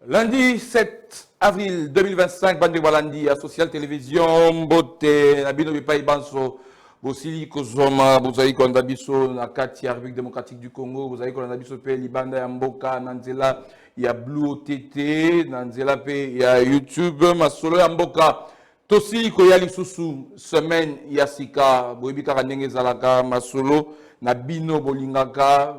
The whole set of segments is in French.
Lundi 7 avril 2025, Bande Walandi, à Social Télévision, Boté, Nabino Bipai Banso, Bosili Kozoma, Bozaï Kondabiso, na Kati, République démocratique du Congo, Bozaï Kondabiso, Libanda Yamboka, Nanzela, il y a Blue OTT, Nanzela, il y a YouTube, Masolo Yamboka, Tosi Koyali Susu, semaine Yasika, Boibika Ranenge Zalaka, Masolo, Nabino Bolingaka,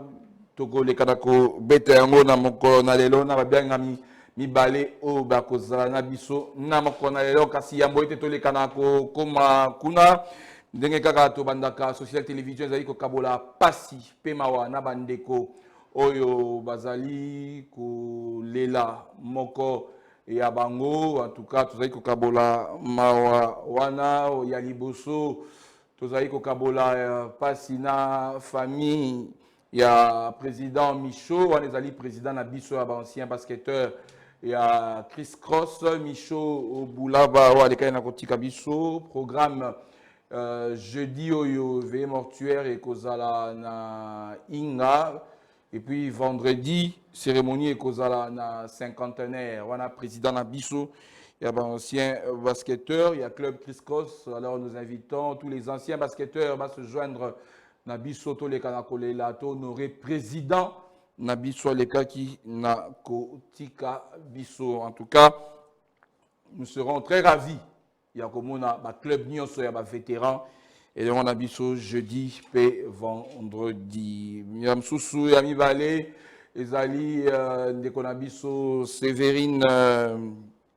Toko le Kanako, Bete Yango, Namoko, Nalelo, Nababiangami. Mibale o bakozala na biso na mokona lelo kasi yambo ete tolekana koma kuna ndenge kaka tobandaka social télévision ezali kokabola pasi pe mawa na bandeko oyo bazali kolela moko ya bango en tout cas tozali kokabola mawa wana ya liboso tozali kokabola pasi na famille ya président Michaud wana ezali président na biso ya ancien basketteur. Il y a Chris Cross, Michaud Boulaba, Alekana Kotika Biso, programme jeudi Oyo V mortuaire et Kozala na Inga. Et puis vendredi, cérémonie et Kozala na cinquantenaire. On a président na Biso, il y a un ancien basketteur, il y a club Chris Cross. Alors nous invitons tous les anciens basketteurs à se joindre na Biso, tous les Kanakole Lato, honoré président. Nabiso Lekaki na Kotika Biso. En tout cas, nous serons très ravis. Il y a comme on a un club Nyonso, il y a un vétéran. Et on a Biso jeudi et vendredi. Miam Soussou, Yami Balé, Ezali, Ndekonabiso, Séverine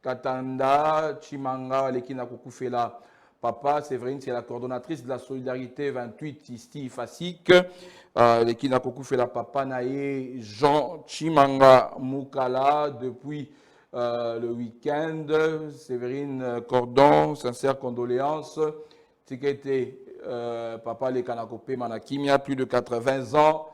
Katanda, Chimanga, Lekina Kokoufela. Papa, Séverine, c'est la coordonnatrice de la solidarité 28 Isti Fasik. Lekina Kokoufela Papa Naé, Jean Chimanga Moukala, depuis le week-end. Séverine Cordon, sincère condoléances. Tikete, Papa Lekana Kopé Manakimia, plus de 80 ans.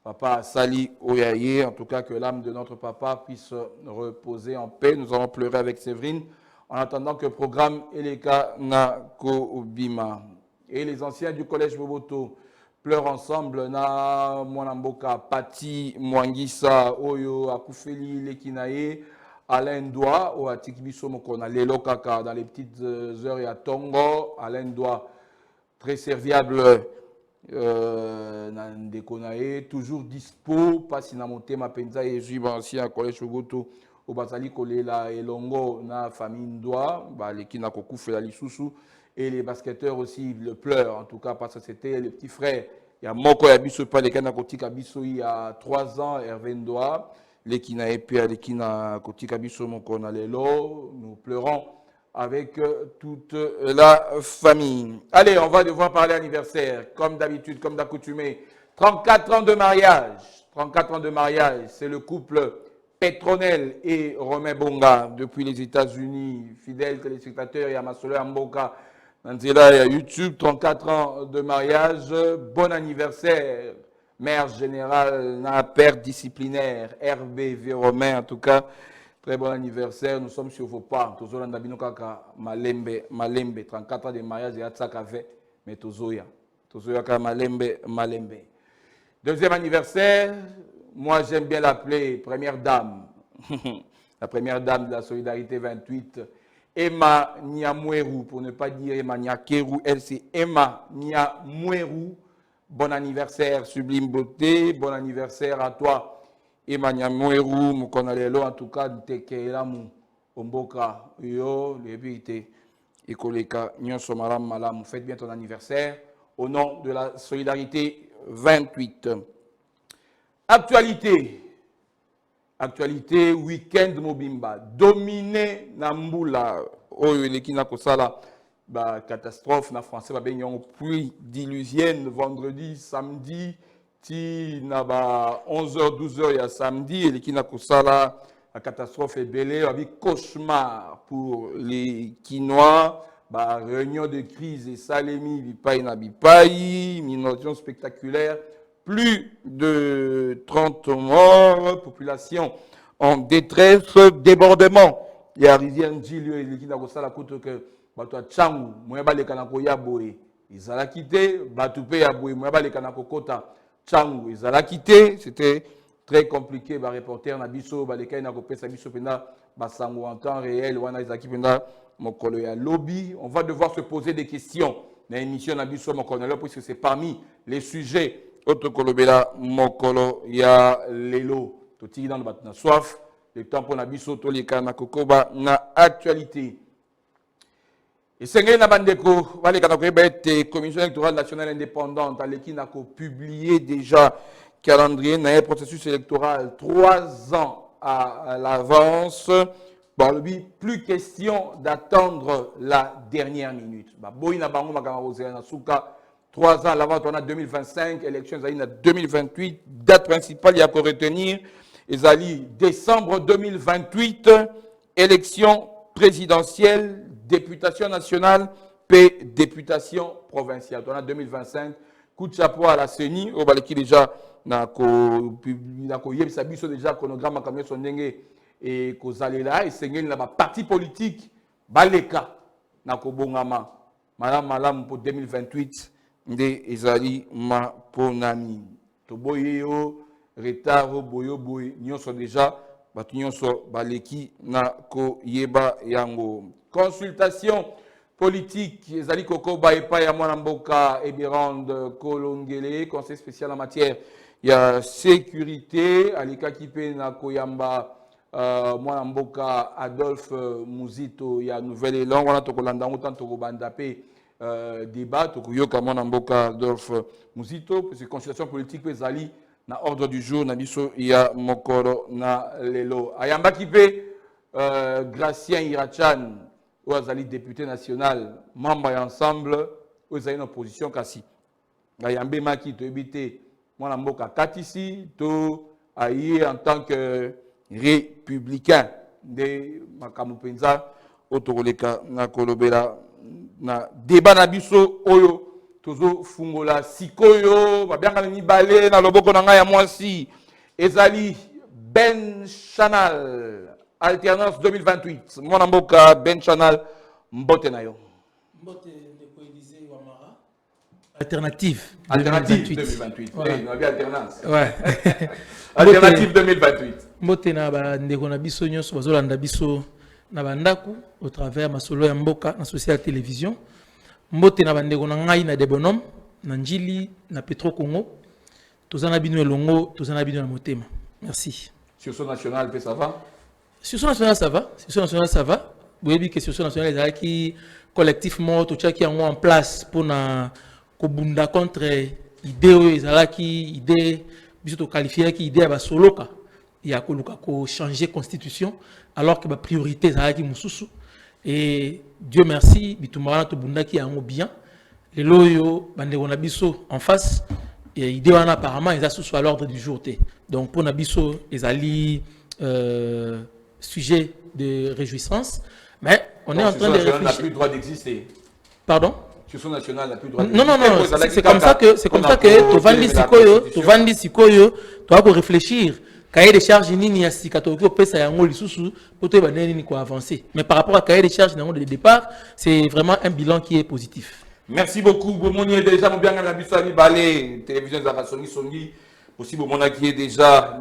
Papa Sali Oyaye, en tout cas que l'âme de notre papa puisse reposer en paix. Nous allons pleurer avec Séverine. En attendant que le programme Eleka Nako Bima et les anciens du collège Boboto pleurent ensemble na Mwanamboka, Pati, Mwangisa, Oyo, Akoufeli, Lekinae, Alain Doua, ou Atikibiso Mokona, Lelo Kaka, dans les petites heures, il y a Tongo, Alain Doua, très serviable, Ndekonae, toujours dispo, pas si na monté ma penza et juive ancien collège Boboto. Au Bazali Kolela et Longo, na famille Ndoa, les Kinakokou fait la Lissousou, et les basketteurs aussi le pleurent, en tout cas parce que c'était les petits frères. Il y a Moko Yabiso, pas les Kanakotik Abiso, il y a 3 ans, Hervé Ndoa, les Kinaépé, les Kinakotik Abiso, Moko Nalelo, nous pleurons avec toute la famille. Allez, on va devoir parler anniversaire, comme d'habitude, comme d'accoutumé. 34 ans de mariage, 34 ans de mariage, c'est le couple Petronel et Romain Bonga, depuis les États-Unis, fidèles téléspectateurs, il y a Masolo Amboka, Nanzela, il y a YouTube, 34 ans de mariage, bon anniversaire, mère générale, père disciplinaire, RBV Romain, en tout cas, très bon anniversaire, nous sommes sur vos pas, Tozola Ndabinokaka, Malembe, 34 ans de mariage, il y a Tsakave, mais Tozoya Malembe. Deuxième anniversaire, moi, j'aime bien l'appeler première dame, la première dame de la Solidarité 28, Emma Niamouerou, pour ne pas dire Emma Niakerou, elle c'est Emma Niamouerou. Bon anniversaire, Sublime Beauté, bon anniversaire à toi, Emma Niamouerou, Moukonalelo, en tout cas, Tekelamu, Omboka, Yo, Lebite, Ekoleka, Nyonso Malam Malam, faites bien ton anniversaire, au nom de la Solidarité 28. Actualité, week-end Mobimba, dominé Namboula, Oyo Lekina Kosala, catastrophe na français, benyon pluie diluvienne vendredi, samedi, ti na 11h, 12h, il y a samedi, Lekina Kosala, la catastrophe est belée, avec cauchemar pour les Quinois, réunion de crise et Salemi, Bipaï na Bipaï, inondation spectaculaire. Plus de 30 morts, population en détresse, débordement. Il y a rivière Njilio et qui n'a pas la côte que Bato Tchangu, Moueba le Kanako Yaboé, ils ont quitté, Batoupe Yaboé, Moueba le Kanako Kota, Tchangu, ils ont quitté, c'était très compliqué, bah reporter na biso, bah les cas na kopesa biso pena, bah sango en temps réel, wana izaki pena mokolo ya lobby. On va devoir se poser des questions dans l'émission na biso mokolo puisque c'est parmi les sujets autre kolobela mokolo ya lelo. Toti dans le bat na soif, le temps pour na biso to les cas na kokoba na actualité. Et c'est une bandeko, la Commission électorale nationale indépendante, qui n'a publié déjà calendrier dans un processus électoral 3 ans à l'avance. Bon, plus question d'attendre la dernière minute. 3 ans à l'avance, on a 2025, élections en 2028, date principale, il y a qu'à retenir. Et décembre 2028, élections présidentielles, députation nationale, puis députation provinciale. On a 2025, coup de chapeau à la CENI, au balaki déjà, na ko yebisa biso déjà chronogramme comme son ndenge et ko zalela et sengeli na ba parti politique baleka na ko bongama malam pour 2028 nde ezali ma ponami to boyeyo retard boyo boy nyonso déjà batu nyonso baleki na ko yeba yango. Consultation politique, ezali koko ba epa ya mwana mboka Ebirande Kolongele, conseil spécial en matière ya sécurité, alika kipe na koyamba mwana mboka Adolphe Muzito ya Nouvelle-Élan, wana tokolanda ngo tanto ko banda pe débat tokoyoka mwana mboka Adolphe Muzito, parce que consultation politique pe ezali na ordre du jour na biso ya mokoro na lelo. Ayamba kipe Gracien Irachan Ouazali député national, membre et ensemble, vous avez une opposition kasi. Gayambe Maki to ebité, moi la mboka katisi, to aïe en tant que républicain de Makamupenza, Otoroleka na Kolobela, na débat na biso oyo, tozo fungola sikoyo, babianga mibale na loboko na nga ya mwasi, ezali Ben Chanal. Alternance 2028. Mon amboka Ben Chanal mbote na yo. Mbote de Coélisée Wamara. Alternative 2028. Voilà. On a bien alternance. Ouais. Alternative 2028. Mbote na ba ndeko na biso nyonso bazolanda biso na bandaku au travers masolo ya mboka na social télévision. Mbote na bandeko na ngai na Debonom na Njili na Petro Congo. Tozana bino elongo, tozana bino na motema. Merci. Sur son national, ça va? Sur son national, ça va. Sur son national, ça va. Vous voyez que sur son national, il y a qui collectivement, tout ça qui est en place pour na kobunda contre idée, qui idée, biso qualifier qui idée à soloka. Il y a ko changer constitution alors que la priorité c'est qui mususu. Et Dieu merci, bitumara to bunda qui est en bien. Les loyo bande on a biso en face. Et idée on apparemment ils sont à l'ordre du jour. Donc pour nabiso ils ali sujet de réjouissance, mais on est en train de réfléchir. n'a plus le droit d'exister. Pardon? Sur national n'a plus le droit d'exister. Non, c'est comme ça que Tovandi Sikoyo, tu vas réfléchir. Cahier de charges nini asi katoko pesa yango lisusu pour te baneni ni quoi avancer. Mais par rapport à cahier de charges de départ, c'est vraiment un bilan qui est positif. Merci beaucoup. Bomoni est déjà mon bien la bisani balé télévision za Songi. Possible mon qui est déjà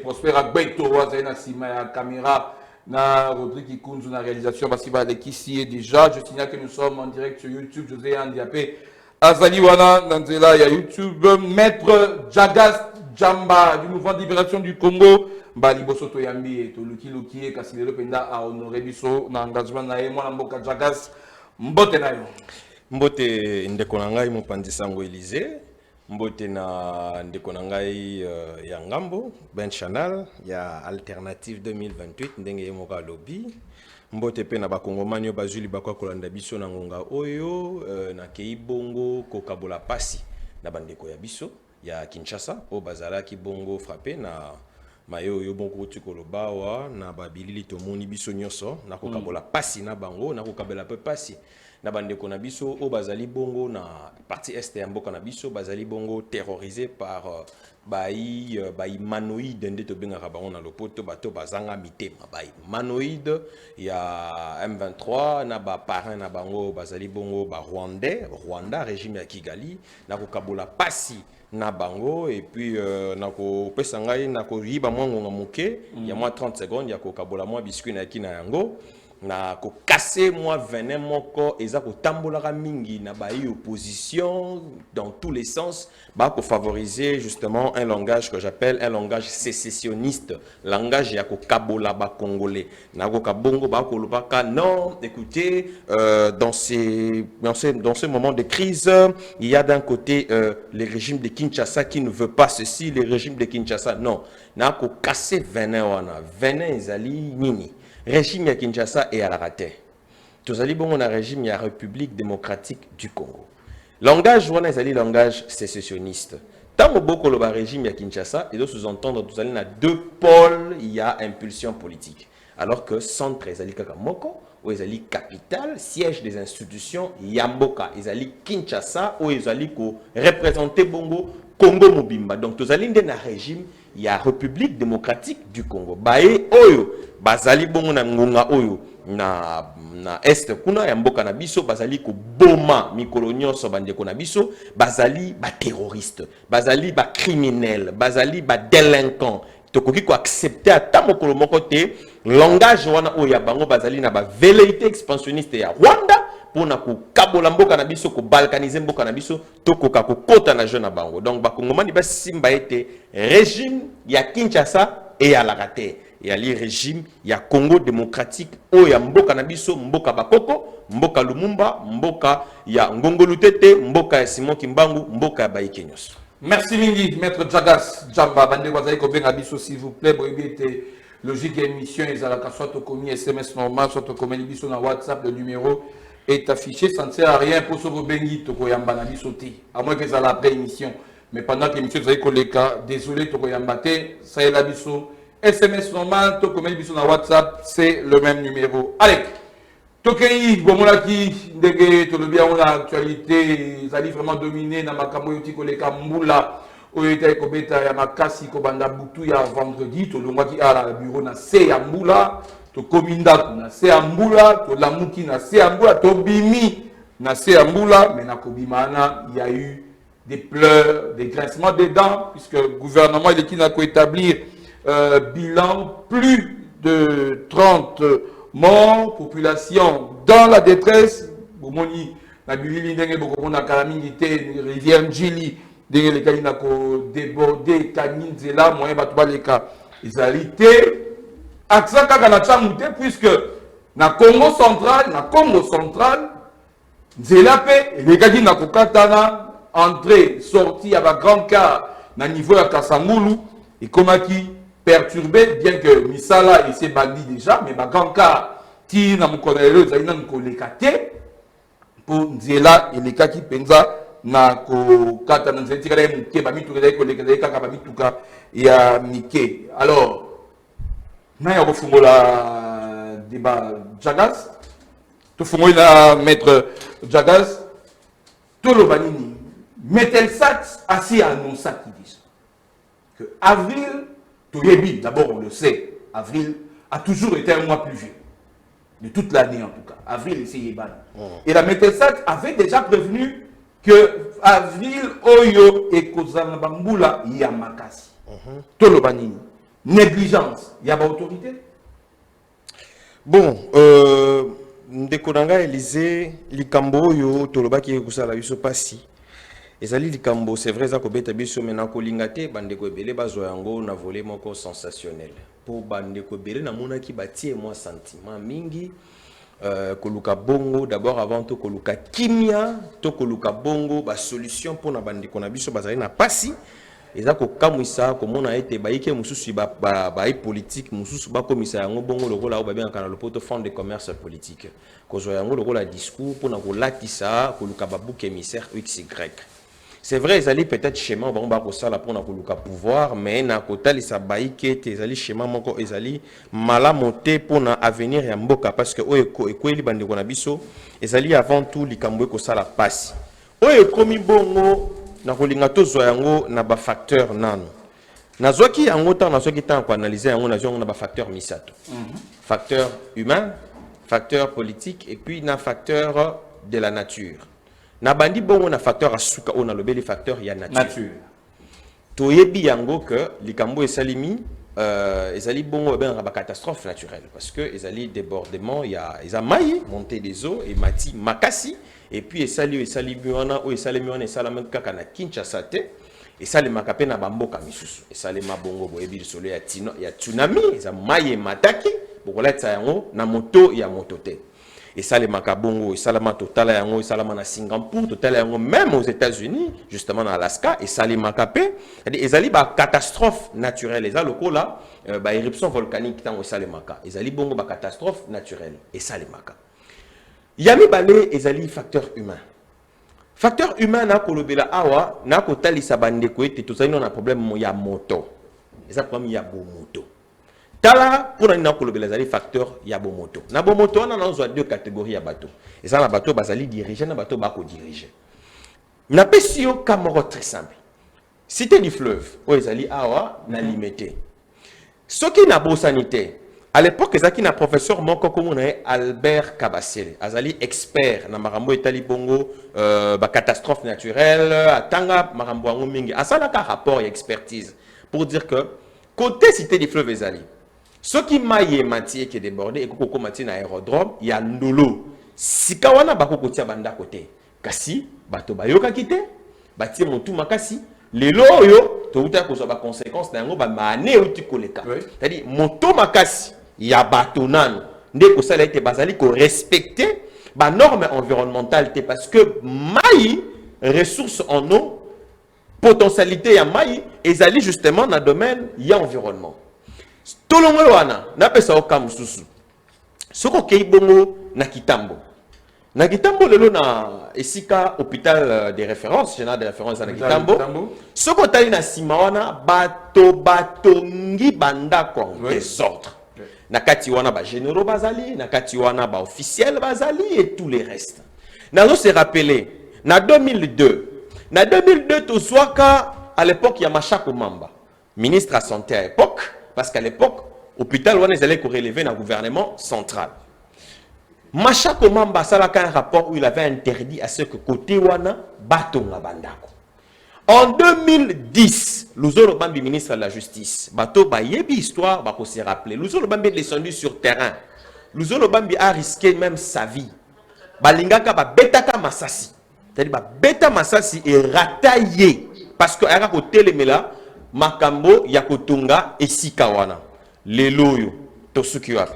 prospère à Beto na sima ya caméra na Rodrigue Kunzu na réalisation parce qu'il va aller ici déjà. Je signale que nous sommes en direct sur YouTube. José Andiapé Azali Wana Nanzela ya YouTube. Maître Jagas Djamba du mouvement de libération du Congo. Bali Bosoto Yambi et to Luki et Kasilelo Penda a honoré biso na engagement na mwana mboka Jagas mbote na yo. Mbote ndeko na ngai mopanzi sango Élysée. Mbote na ndeko na ngai ya ngambo Ben Chanal ya Alternative 2028 ndenge ye moka lobby. Mbote pe na bakongomani yo bazuli bakwa kolanda biso na ngonga oyo na kei bongo kokabola pasi na bandeko ya biso ya Kinshasa o bazalaki bongo frappé na mayo yo bongo tikolobawa na babilili tomoni biso nyonso na kokabola pasi na bango na kokabela pe pasi na bandeko na biso o bazali bongo na partie est ya mboka na biso bazali bongo terrorisé par bai manoïde nde tobengaka bango na lopoto bato bazanga mitema bai manoïde ya M23 na ba parrain na bango bazali bongo ba Rwanda régime ya Kigali na kokabola pasi na bango et puis nako pesa ngai nako yiba mwa ngonga muke ya mwa 30 secondes ya kokabola mwa biscuit na kina yango na ko casser moi venin moko eza ko tambolaka mingi na ba opposition dans tous les sens ba ko favoriser justement un langage que j'appelle un langage sécessionniste langage ya ko kabola ba congolais na ko kabongo ba ko lobaka non écoutez dans ce moment de crise il y a d'un côté le régime de Kinshasa qui ne veut pas ceci le régime de Kinshasa non na ko casser venin wana venin ezali nini régime ya Kinshasa et à la raté. Tous allez bon on a régime ya République démocratique du Congo. Langage wana ezali langage sécessionniste. Tant beaucoup le régime ya Kinshasa et doit sous-entendre tous allez na deux pôles il y a impulsion politique. Alors que centre ezali kaka moko ou ezali capitale siège des institutions Yamboka ezali Kinshasa ou ezali ko représenter bongo Congo Mobimba. Donc tous allez na régime il y a République démocratique du Congo. Bae oyo bazali bongo na ngonga oyo na est kuna ya mboka na biso bazali ko boma mikolo nyonso bandeko na biso bazali ba terroriste bazali ba criminel bazali ba délinquant tokoki ko accepter ata mokolo moko te langage wana oyo ya bango bazali na ba velléité expansionniste ya Rwanda pour na ko kabola mboka na biso ko balkaniser mboka na biso tokoka ko kota na jeune bango donc ba kongomani ba simba ete régime ya Kinshasa et à la raté il y a le régime il y a Congo démocratique o ya mboka na biso mboka bakoko mboka Lumumba mboka ya Ngongolo Tete mboka ya Simon Kimbangu mboka ya Baïkenyos. Merci mingi maître Jagas Jamba bande wazai ko benga biso s'il vous plaît boyebi ete logique émission ezalaka soit au commis SMS normal soit au commis biso na WhatsApp le numéro est affiché ça ne sert à rien pour se rebengi to koyamba na biso te à moins que ça après émission mais pendant que l'émission ezali koleka désolé to koyamba te ça est la biso SMS normal, to comme biso na WhatsApp, c'est le même numéro. Allez, tokei bomolaki ndenge to le bien on a actualité, zali vraiment dominé na makambo yoti koleka mbula oyeta ko beta ya makasi ko banda butu ya vendredi to longwaki ala bureau na se ya mbula to kominda na se ya mbula to lamuki na se ya mbula to bimi na se ya mbula mais na kobimana il y a eu des pleurs, des grincements des dents puisque le gouvernement il est qui n'a qu'à établir bilan, plus de 30 morts, population dans la détresse. Bomoni, na bilili ndenge boko na kalamingité, rivière Njili, ndenge les kali na ko déborder kaninzela moyen batu baleka. Ezalité accent kaka na chamute puisque na Congo central, nzela pe les kali na ko katana entrée sortie à ba grand car na niveau ya Kasangulu et komaki perturbé, bien que Misala et ses bandits déjà, mais Baganka, qui n'a pas connu les kate, pour Nzela et les kaki penza, na ko kata na nzela tika muke, ba mitu ko les kaka ba mituka ya mike. Alors, na ya la débat Jagas, to fungola maître Jagas, to lo banini, Metelsat assis à non ça qui dit que avril d'abord on le sait, avril a toujours été un mois pluvieux. De toute l'année en tout cas. Avril, c'est Yeban. Et la Mételsat avait déjà prévenu que avril, Oyo et Kozanabambula, Yamakasi. Tolobanini. Négligence, il y a pas autorité. Bon, Ndekonanga Élysée, Likambo, Yo, Tolobaki et Kusala, Yusso Passi. Ezali likambo c'est vrai ça ko beta biso mena ko lingate bande ko ebele bazo yango na volé moko sensationnel pour bande ko ebele na mona ki batie moi sentiment mingi ko luka bongo d'abord avant to ko luka kimia to ko luka bongo ba solution pour na bande ko na biso bazali na pasi eza ko kamwisa ko mona ete baike mususu ba politique mususu ba komisa yango bongo lokola ba bien kana lopoto fond de commerce politique ko zo yango lokola discours pour na ko latisa ko luka ba bouc émissaire XY. C'est vrai, ils allaient peut-être schéma, bon, bah, ça, là, pour le pouvoir, mais na kota, les sabaï, qui étaient, ils allaient schéma, moko, ils allaient malamoté pour l'avenir et mboka, parce que, les bande konabiso, ils allaient avant tout, les kamboué, ko ça la passe. Komi bongo, na kolingato zoyango, na ba facteur nano. Na zoki yango, na zoki tan ko analyser yango, na zoki na ba facteur misato. Facteur humain, facteur politique, et puis na facteur de la nature. Na bandi bongo na facteur asuka on a le bel facteur ya nature. Toyebi yango que likambo esalimi ezali bongo ben ba catastrophe naturelle parce que ezali débordement ya mayi montée des eaux et mati makasi et puis esali wana o esali wana esala kaka na Kinshasa te esali makape na bamboka misusu esali mabongo boyebi solo ya tsunami eza mayi mataki bokolatsa yango na moto ya motote. Et ça, les macabongo, et ça, la totale yango, et ça, la à Singapour, totale yango, même aux États-Unis, justement en Alaska, et ça, les macapé, et ça, les catastrophe naturelle, et ça, le coup là, éruption volcanique, tant, et ça, les maca, et ça, les bongo, catastrophe naturelle, et ça, les maca. Yami balé, et ça, les facteurs humains. Facteur humain, na kolobela awa, na kotali sa bande ko, et tout ça, il y a un problème, il y a moto. Et ça, problème, il y a beau moto. Tala pour un les facteurs ya bomoto. Na bomoto on a deux catégories ya bateau. Et ça na bateau bazali diriger na bateau bako diriger. Na pesio kamoro très simple. Cité du fleuve, o ezali awa na limité. Ce qui na beau sanité. À l'époque ezaki na professeur moko comme Albert Kabasele, azali expert na marambo etali bongo ba catastrophe naturelle, atanga marambo ango mingi. Asala ka rapport et expertise pour dire que côté cité du fleuve ezali ce qui maille matière qui est débordé et koko matière na aérodrome il y a ndolo sikawana bakoko tia banda côté kasi bato bayoka kité batie motu makasi lelo oyo to uta ko ba conséquences na yango ba mané uti koleka c'est-à-dire moto makasi ya bato nano ndeko sala été bazali ko respecter ba normes environnementales parce que maille ressources en eau potentialité ya maille ezali justement dans le domaine ya environnement. Tolongwe wana na pesa oka mususu soko kei bongo na Kitambo lelo na esika hôpital de référence général de référence na Kitambo soko tali na sima wana bato ngi banda ko désordre na kati wana ba généraux bazali na kati wana ba officiels bazali et tous les restes nazo se rappeler na 2002 tout soit à l'époque il y a Machako Mamba ministre à santé à l'époque. Parce qu'à l'époque, l'hôpital, on allait relever dans le gouvernement central. Machako Mamba, ça a un rapport où il avait interdit à ce que côté wana batonga bandako. En 2010, Luzolo Bambi, ministre de la Justice, bato ba yebi histoire, bako se rappeler. Luzolo Bambi est descendu sur terrain. Luzolo Bambi a risqué même sa vie. Balingaka ba betaka masasi. C'est-à-dire ba beta masasi et rataillé parce que ara côté les mela makambo ya kotunga esika wana leloyo tosuki wapi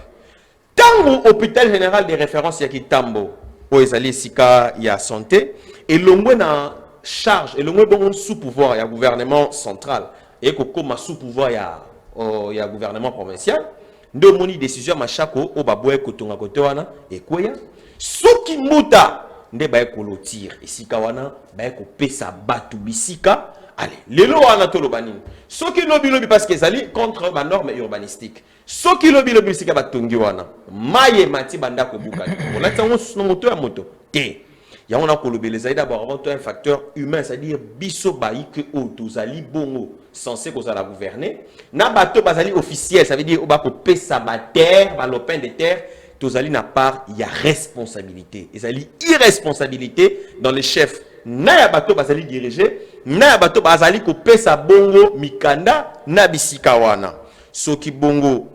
tango hôpital général de référence ya Kitambo o ezali esika ya santé et longwe na charge et longwe bon sous pouvoir ya gouvernement central et kokoma sous pouvoir ya gouvernement provincial ndo moni décision machako o baboye kotunga kote wana ekweya soki muta nde baye kolotir esika wana baye kopesa batu bisika. Allez, les lois en atolo banine. Ce qui lobby parce que c'est contre ma norme urbanistique. Ce qui lobby c'est que batongi wana. Maye mati banda ko buka. On a tant on moto à moto. Té. Ya on a ko lobby les d'abord avant tout un facteur humain, c'est-à-dire biso baï que otozali bongo censé ko la gouverner. Na bato bazali officiel, ça veut dire ba ko pesa ba terre, ba lopin de terre. Tozali na part, il y a responsabilité. Et ça dit irresponsabilité dans les chefs. Na ya bato bazali diriger, na ya bato bazali ko pesa bongo mikanda na bisika wana. Soki bongo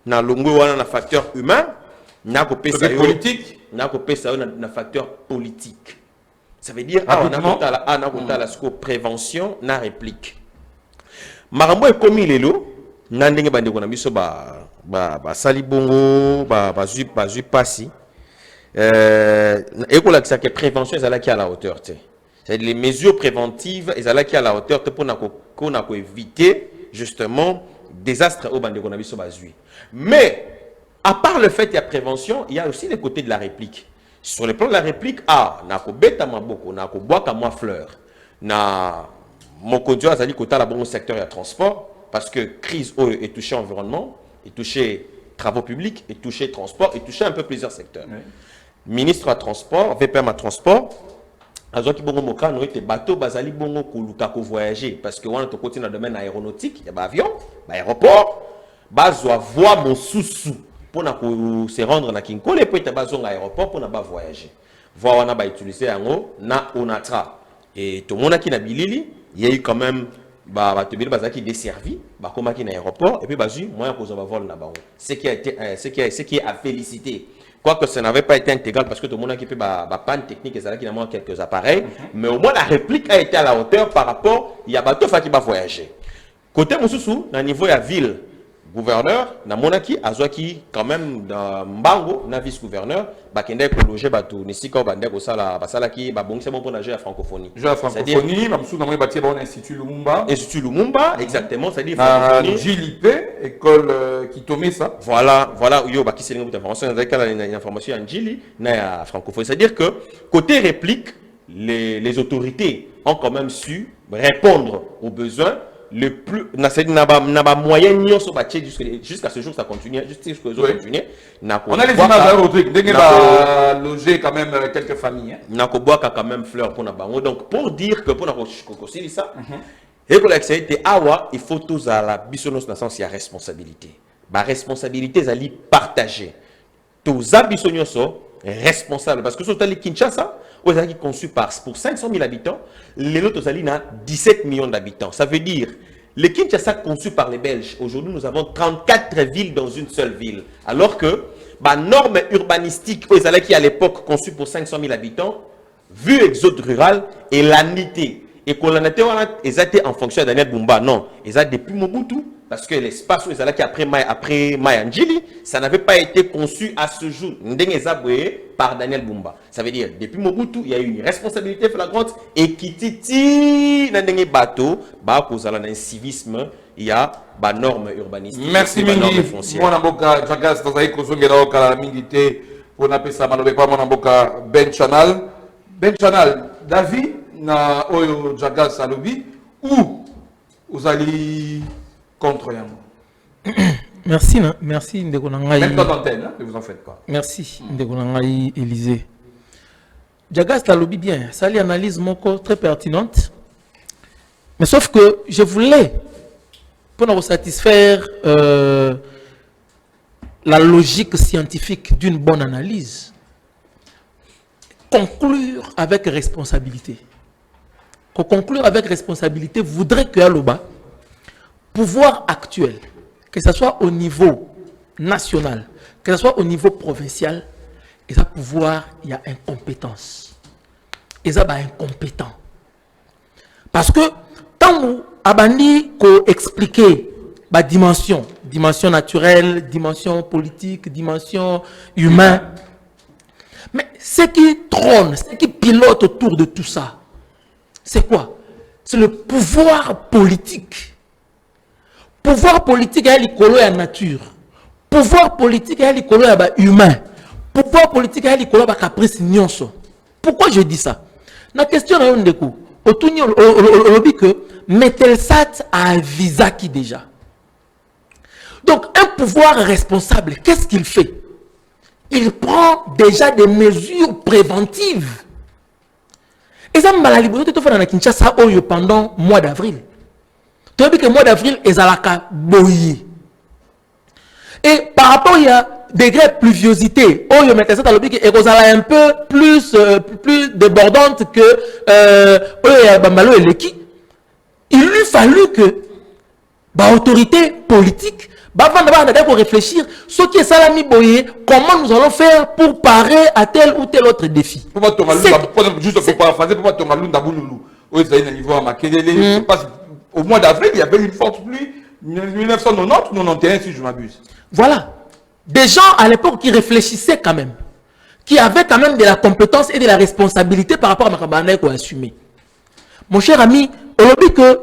na longo wana na facteur humain, na ko pesa politique, na ko pesa na facteur politique. Ça veut dire na kotala sko prévention na réplique. Marambo e komi lelo na ndenge bande ko na biso ba sali bongo ba zui pasi. Et la prévention est à la hauteur. Les mesures préventives sont à la hauteur pour éviter justement désastres au bande konabiso bazui. Mais à part le fait qu'il y a prévention, il y a aussi les côtés de la réplique. Sur le plan de la réplique, nako beta maboko, nako boaka moi fleur. na mokondio azali kota la bon secteur et transport parce que crise est touché environnement, est touché travaux publics, est touché transport, est touché un peu plusieurs secteurs. Oui. Ministre à transport, VPM à transport, azoki bongo mokano ete bateau bazali bongo koluka ko voyager parce que on est côté dans le domaine aéronautique, il y a avion, aéroport, bazwa voie mon sous pour se rendre na Kinkole pour être bazonga aéroport pour na ba voyager. Voie wana ba utiliser yango na Onatra. Et tout le monde qui na bilili, il y a eu quand même bateau bazaki desservi, ba koma ki na aéroport et puis bazu moyen ko va vol na ba. Ce qui est à féliciter. Quoique ça n'avait pas été intégral parce que tout le monde a équipé panne technique et ça qui manque quelques appareils, mais au moins la réplique a été à la hauteur par rapport il y a bateau qui va voyager. Côté Moussoussou, dans niveau de la ville, gouverneur, na monaki azwaki quand même dans Mbango, na vice-gouverneur, bakende ko loger bateau, nisika bande ko sala basala ki ba bongisa bon pour nager la francophonie. Jeu à francophonie, mamsou na moni bâtir bon institut Lumumba. Institut Lumumba, exactement, c'est-à-dire francophonie. JLIP, école qui tomait ça. Voilà, yo ba ki c'est une information avec une information en Jili na francophonie, c'est-à-dire que côté réplique, les autorités ont quand même su répondre aux besoins le plus n'a moyen jusqu'à ce jour ça continue jusqu'à ce jour continue on a les images à Rodrigue dès va loger quand même quelques familles n'a ko boire quand même fleur pour na bango donc pour dire que pour na ko ça et pour l'accepter awa il faut tous à la bisonos dans sens il y a responsabilité ba responsabilité zali partager tous abisonyoso responsable parce que sur le Kinshasa où est conçu pour 500 000 habitants, les autres a 17 millions d'habitants. Ça veut dire, le Kinshasa conçu par les Belges, aujourd'hui nous avons 34 villes dans une seule ville. Alors que, la norme urbanistique, qui à l'époque conçue pour 500 000 habitants, vu exode rural, et l'anité. Et qu'on a été en fonction de Daniel Bumba, non. Ils ont depuis Mobutu, parce que l'espace où ils allaient après Mayanjili, ça n'avait pas été conçu à ce jour. Par Daniel Bumba. Ça veut dire, depuis Mobutu, il y a eu une responsabilité flagrante et qui titi dans des bateaux, cause d'un civisme, il y a des normes urbanistique. Merci Mingi. Mon amboka, Jagas, dans un kozongela au Kalamingité, pour n'appeler ça Malobe, pas mon amboka Ben Chanal. Ben Chanal, David, na Oyo Jagas Alobi, où vous allez contre Yango? Merci, merci Ndeko Nangai. Même dans l'antenne, ne vous en faites pas. Merci Ndeko Nangai Élysée. Jagas Talobi bien, ça l'analyse moko très pertinente. Mais sauf que je voulais, pour nous satisfaire la logique scientifique d'une bonne analyse, conclure avec responsabilité. Conclure avec responsabilité voudrait que Aloba, pouvoir actuel, que ce soit au niveau national, que ce soit au niveau provincial, et ça pouvoir, il y a incompétence. Et ça va incompétent. Parce que tant que Abandi qu'on expliquer la dimension naturelle, dimension politique, dimension humaine, mais ce qui trône, ce qui pilote autour de tout ça, c'est quoi? C'est le pouvoir politique. Pouvoir politique est l'écolo et la nature. Pouvoir politique est l'écolo et humain. Pouvoir politique est l'écolo et caprice nyonso. Pourquoi je dis ça? La question est de coup. Au que Metelsat a un visa qui déjà. Donc un pouvoir responsable, qu'est-ce qu'il fait? Il prend déjà des mesures préventives. Et ça m'a la liberté de faire dans Kinshasa pendant le mois d'avril. Tu as vu que le mois d'avril est à la boyi. Et par rapport il y a degré de pluviosité, un peu plus débordante que il lui fallu que l'autorité politique pour réfléchir ce qui est salami boyé, comment nous allons faire pour parer à tel ou tel autre défi. Juste pour paraphraser, pour au mois d'avril, il y avait une forte pluie, 1990-91 si je m'abuse. Voilà. Des gens à l'époque qui réfléchissaient quand même, qui avaient quand même de la compétence et de la responsabilité par rapport à Makabane qu'on a assumé. Mon cher ami, on dit que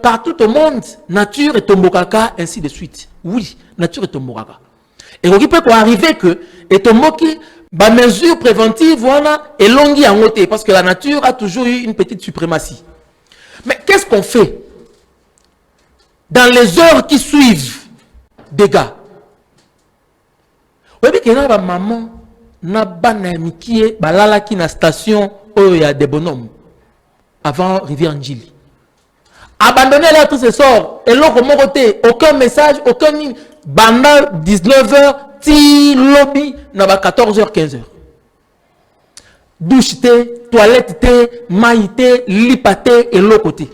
partout au monde, nature est tombokaka, ainsi de suite. Oui, nature est tombokaka. Et on peut arriver que, et tomboki, bah mesure préventive, voilà, et longue en côté, parce que la nature a toujours eu une petite suprématie. Mais qu'est-ce qu'on fait dans les heures qui suivent des gars? Oui, mais ma maman n'a pas n'amiqué balala qui na station où il y a des bonhommes avant Rivière Njili. Abandonner là tout ce sort et l'autre mon côté aucun message, aucun banda 19h ti lobby na 14h 15h. Douche té, toilette té, maï té, lipa té et l'autre côté.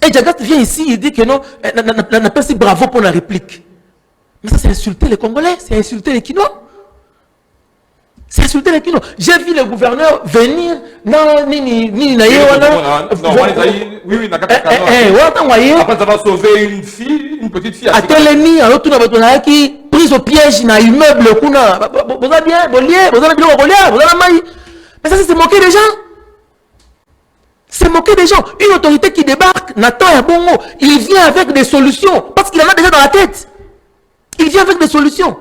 Et Djagat vient ici, il dit que non, n'a pas si bravo pour la réplique. Mais ça, c'est insulter les Congolais, c'est insulter les Kinois. C'est insulter les Kinois. J'ai vu le gouverneur venir, non, ni oui, après, ça va sauver une petite fille. À Télémi, alors tout le monde qui prise au piège dans l'immeuble, vous avez bien, vous avez mais ça, c'est moquer des gens. C'est moquer des gens. Une autorité qui débarque, Nathan et Bongo, il vient avec des solutions. Parce qu'il en a déjà dans la tête. Il vient avec des solutions.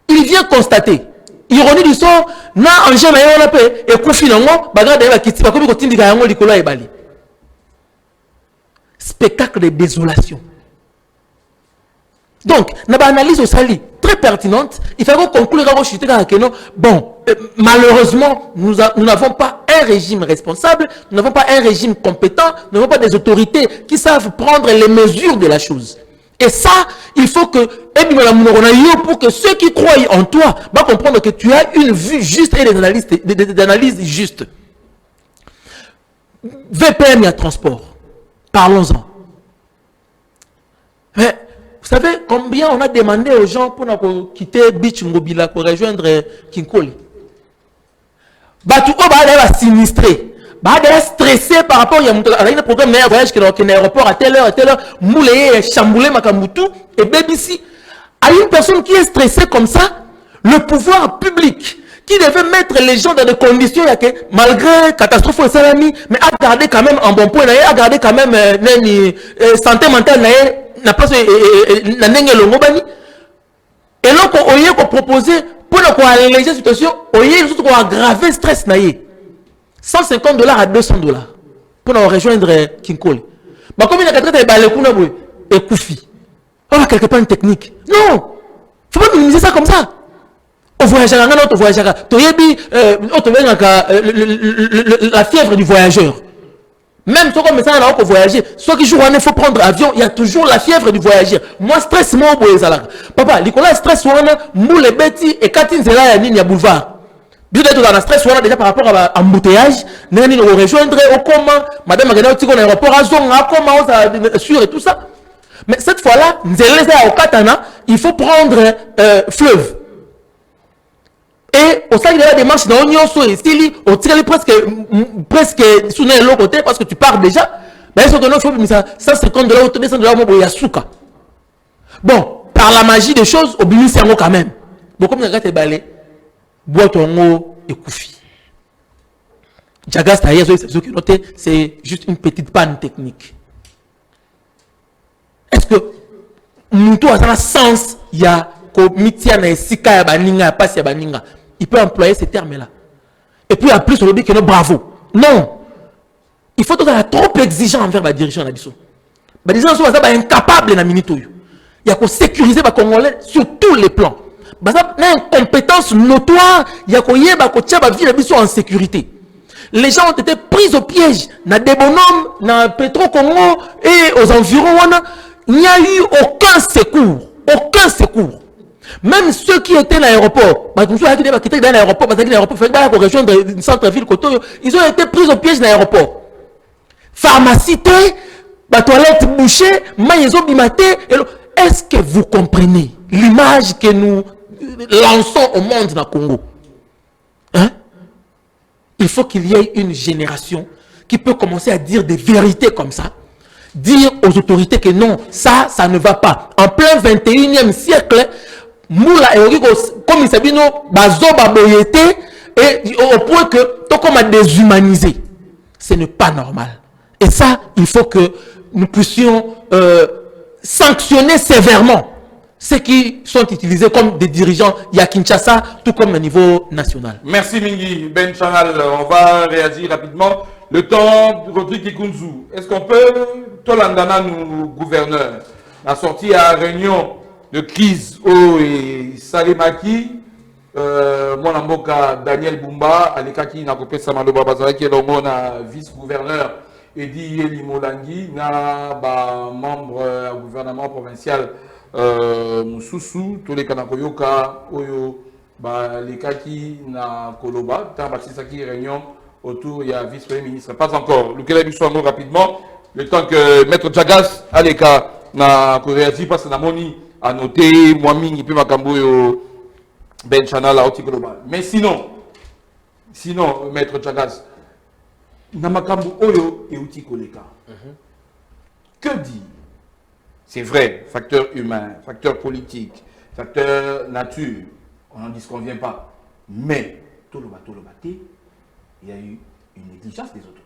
Il vient constater. Ironie du sort, na en jamais on a fait et confinement, bagarre de la kitty, parce que continue à y Nicolas et Bali. Spectacle de désolation. Donc, na ba analyse au sali très pertinente. Il faut conclure à chuter que non. Bon, malheureusement, nous n'avons pas un régime responsable, nous n'avons pas un régime compétent, nous n'avons pas des autorités qui savent prendre les mesures de la chose. Et ça, il faut que, pour que ceux qui croient en toi vont comprendre que tu as une vue juste et des analyses justes. VPN et transport. Parlons-en. Mais, vous savez combien on a demandé aux gens pour quitter Beach Ngobila pour rejoindre Kinkoli? Batu va sinistrer. Bah, stressé par rapport à un programme de voyage qui est aéroport à telle heure, moulé, chamboulé, makambutu, et BBC. À une personne qui est stressée comme ça, le pouvoir public, qui devait mettre les gens dans des conditions, malgré catastrophe au salami, mais à garder quand même en bon point, à garder quand même santé mentale, n'a pas na nenge longobani. Et là, on a proposé, pour alléger la situation, on a aggravé le stress. 150 $ à 200 $ pour nous rejoindre Kinkole. Mais comme il y a quelqu'un et Koufi, on a quelque part une technique. Non, il ne faut pas minimiser ça comme ça. On voyage à l'autre voyageur. La fièvre du voyageur. Même si on ça pour voyager, ceux qui jouent il faut prendre avion, il y a toujours la fièvre du voyageur. Moi, stress, moi, papa, Nicolas, stress, moule bêtis et Katine, c'est là, il y a boulevard. Bien d'être dans le stress, on a déjà par rapport à l'embouteillage, nous rejoindre au comment, madame a gagné un aéroport à zone, comment sûr et tout ça. Mais cette fois-là, au Katana, il faut prendre fleuve. Et au sein de la démarche, on tire presque sous l'autre côté parce que tu pars déjà. Mais il faut 150 $, 200 $, il y a souka. Bon, par la magie des choses, au bimi c'est quand même. Donc comme il y a balai. Boitongo et Koufi. Djagas c'est juste une petite panne technique. Est-ce que nous avons un sens, il y a il peut employer ces termes-là. Et puis en plus, on dit que non, bravo. Non. Il faut être trop exigeant envers la dirigeant. Les dirigeants sont incapables de la minute. Il y a qu'on sécuriser les Congolais sur tous les plans. Il y a une compétence notoire, il y a vie en sécurité. Les gens ont été pris au piège dans des bonhommes, dans Petro-Congo et aux environs. Il n'y a eu aucun secours. Aucun secours. Même ceux qui étaient dans l'aéroport, ils ont été pris au piège dans l'aéroport. Pharmacie, toilette bouchée, ils ont bimaté. Est-ce que vous comprenez l'image que nous lançons au monde dans le Congo? Hein? Il faut qu'il y ait une génération qui peut commencer à dire des vérités comme ça. Dire aux autorités que non, ça ne va pas. En plein 21e siècle, Moula et comme il s'habille, et au point que tout comme à déshumanisé. Ce n'est pas normal. Et ça, il faut que nous puissions sanctionner sévèrement ceux qui sont utilisés comme des dirigeants à Kinshasa, tout comme au niveau national. Merci Mingi. Ben Chanal, on va réagir rapidement. le temps de Rodrigue Kikunzu. Est-ce qu'on peut, Tolandana, nous, gouverneur, la sortie à réunion de crise et Salimaki, mon amboka Daniel Bumba, Alekaki Nakope Samaloba Bazara, qui est le vice-gouverneur, Edi Elimolangi, na membre du gouvernement provincial Moussoussou, tous les Kanakoyoka, Oyo, Alekaki na Koloba, Tambatisaki réunion autour, il y a vice-premier ministre. Pas encore. Le Kélé Bissouano rapidement, le temps que Maître Djagas, Aleka, na réagi parce que na moni a noté, Mwami, il peut m'acamboyer Ben Chanal à Oti Global. Mais sinon, Maître Djagas, Namakambu Oyo et Oti Koleka. Que dire? C'est vrai, facteur humain, facteur politique, facteur nature, on n'en disconvient pas. Mais, Toloba, il y a eu une négligence des autorités.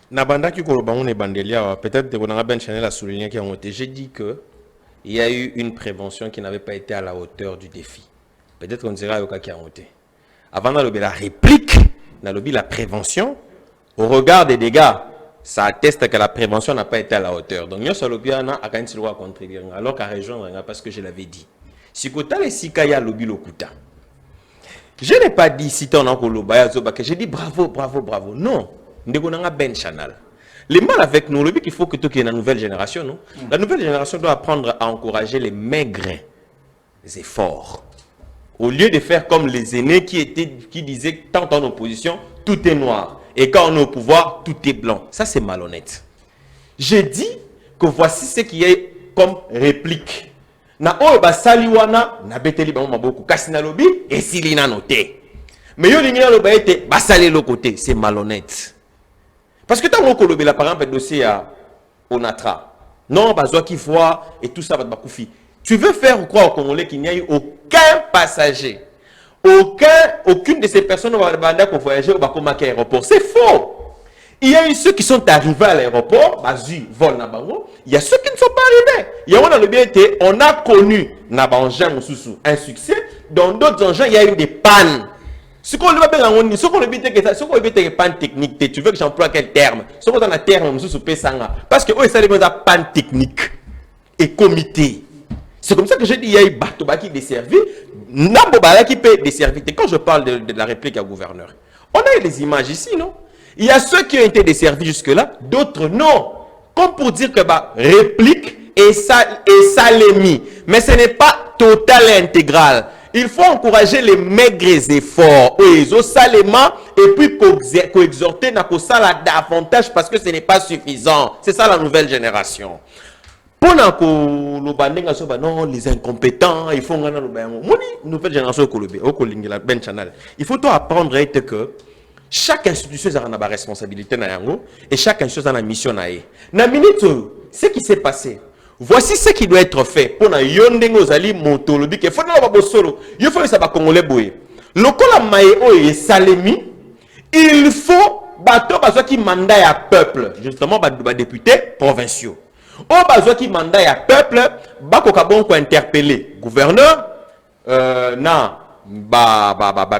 Nabanda qui on est bandelia, peut-être que Ben Chanel a souligné qu'il j'ai dit que il y a eu une prévention qui n'avait pas été à la hauteur du défi. Peut-être qu'on dira au cas qui a monté. Avant de la réplique, la prévention, au regard des dégâts, ça atteste que la prévention n'a pas été à la hauteur. Donc, nous sommes à contribuer, alors qu'à rejoindre, parce que je l'avais dit. Si Kota les Sikaya lobby lokuta. Je n'ai pas dit si tu en as que j'ai dit bravo. Non, nous avons Ben Chanel. Le mal avec nous, il faut que tu aies une nouvelle génération. Non? La nouvelle génération doit apprendre à encourager les maigres efforts. Au lieu de faire comme les aînés qui disaient que tant en opposition, tout est noir. Et quand on est au pouvoir, tout est blanc. Ça, c'est malhonnête. J'ai dit que voici ce qui est comme réplique. Na oyo basaliwana na beteli ba maboko kasi na lobi et silina noté. Mais yo lingina lo ba ete basali le côté, c'est malhonnête. Parce que tant qu'on lobi la par exemple dossier à Onatra. Non, bazwa qui voit et tout ça va te koufi. Tu veux faire croire aux Congolais qu'il n'y a eu aucun passager, aucune de ces personnes qui ont voyagé au Bakomaki aéroport. C'est faux. Il y a eu ceux qui sont arrivés à l'aéroport, vol Nabango. Il y a ceux qui ne sont pas arrivés. Il y a le bien été, on a connu Nabanjan un succès. Dans d'autres engins, il y a eu des pannes. Ce qu'on veut bien, ce qu'on veut bien, c'est panne technique. Tu veux que j'emploie quel terme? Ce qu'on a un terme, parce que eux, ça des panne technique et comité. C'est comme ça que j'ai dit, il y a eu Batoba qui desservi, Nambobala qui peut desservir. Et quand je parle de la réplique à gouverneur, on a des images ici, non? Il y a ceux qui ont été desservis jusque-là, d'autres non. Comme pour dire que réplique et salémie. Mais ce n'est pas total et intégral. Il faut encourager les maigres efforts. Oui, salément et puis co-exhorter n'a davantage parce que ce n'est pas suffisant. C'est ça la nouvelle génération. Non, les incompétents, il faut nouvelle génération il faut apprendre à être que chaque institution a une responsabilité et chaque institution a une mission. Na minute, ce qui s'est passé, voici ce qui doit être fait pour na yondeng ozali motolobi que faut na ba solo, il faut ça ba congolais boye. Lokola maye o et salemi, il faut bato bazwa ki mandat ya peuple, justement ba députés provinciaux. Au besoin qui mandat à peuple, bakokabon ko interpeller gouverneur,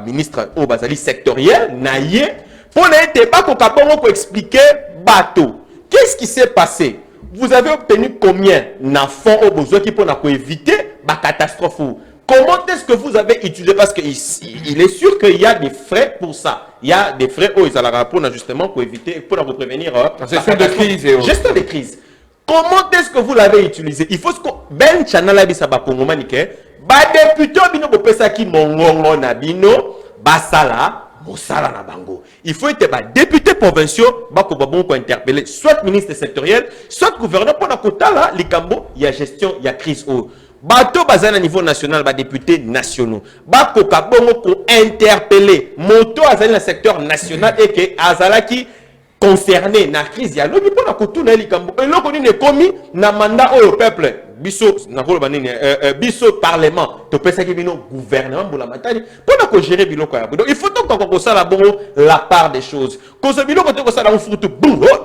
ministre au basali sectoriel, naïe, pour n'être bakokabon ko expliquer bateau. Qu'est-ce qui s'est passé? Vous avez obtenu combien na fonds au besoin qui pour éviter la catastrophe? Comment est-ce que vous avez utilisé? Parce qu'il est sûr qu'il y a des frais pour ça. Il y a des frais où ils allaient pour justement pour éviter, pour vous prévenir. Gestion de crise. Gestion de crise. Comment est-ce que vous l'avez utilisé? Il faut que Ben Chanel a bisa ba kongomanike, ba député bino bo pesa ki mongongo na bino, basala, mosala na bango. Il faut être ba député provinciaux, ba ko babon ko interpeller soit ministre sectoriel, soit gouverneur pour la kota là, likambo, il y a gestion, il y a crise au. Bato bazana niveau national, ba député nationaux. Ba ko kabongo ko interpeller, moto azali na secteur national et que azalaki concerné na crise ya lobi pona kotuna likambo eloko nini komi na mandat au peuple biso na ko banini biso parlement to pesa ki bino gouvernement bola matani pona ko gérer biloko ya donc il faut donc ko ça la bon la part des choses ko so biloko to ko ça la fruit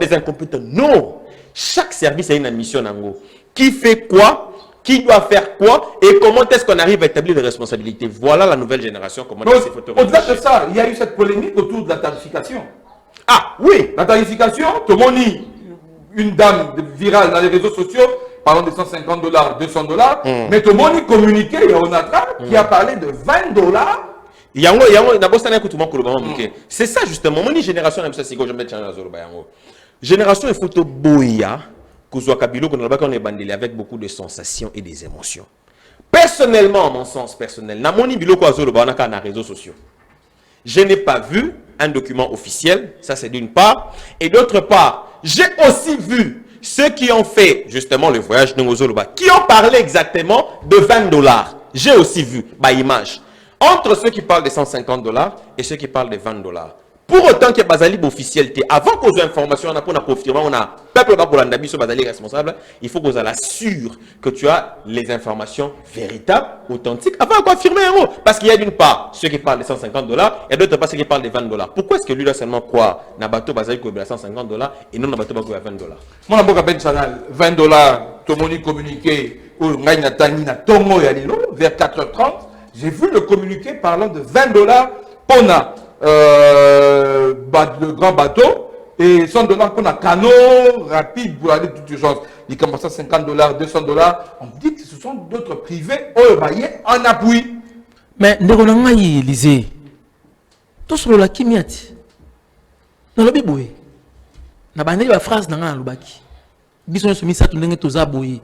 des incompétents. Non, chaque service a une mission nango qui fait quoi, qui doit faire quoi et comment est-ce qu'on arrive à établir les responsabilités. Voilà la nouvelle génération. Comment au-delà de ça, il y a eu cette polémique autour de la tarification. Ah, oui. La tarification, tout le monde dit, une dame virale dans les réseaux sociaux, parlons de 150 $, 200 $, mais tout le monde dit communiqué, il y a Onatra qui a parlé de 20 $. C'est ça justement. Mon génération, génération, il faut te boya, qu'on est bandé avec beaucoup de sensations et des émotions. Personnellement, à mon sens personnel, dans mon réseaux sociaux, je n'ai pas vu un document officiel, ça c'est d'une part, et d'autre part, j'ai aussi vu ceux qui ont fait justement le voyage de Ngozoloba, qui ont parlé exactement de 20 $. J'ai aussi vu, par image, entre ceux qui parlent de 150 $ et ceux qui parlent de 20 $. Pour autant qu'il y ait Bazali officialité, avant qu'on ait information, on a confirmé, on a peuple pour l'andabi sur Bazali responsable, il faut qu'on assure que tu as les informations véritables, authentiques, avant qu'on confirmer un mot. Parce qu'il y a d'une part ceux qui parlent de 150 $ et d'autre part ceux qui parlent de 20 $. Pourquoi est-ce que lui là seulement croit Nabato Bazali qui a 150 $, et non Nabato Bazali qui a 20 $? Moi, je Ben Chanel, 20 $, tout le monde communiqué, vers 4h30, j'ai vu le communiqué parlant de 20 $ pour le grand bateau et 100 $ pour un canot rapide pour aller de toute urgence. Il commence à 50 $, 200 $. On dit que ce sont d'autres privés en appui. Mais nous avons Élysée. Tout sur la kimiati. Dans le biboué. Na bande la phrase dans le baki. Bison se misa tout n'engue toza boye.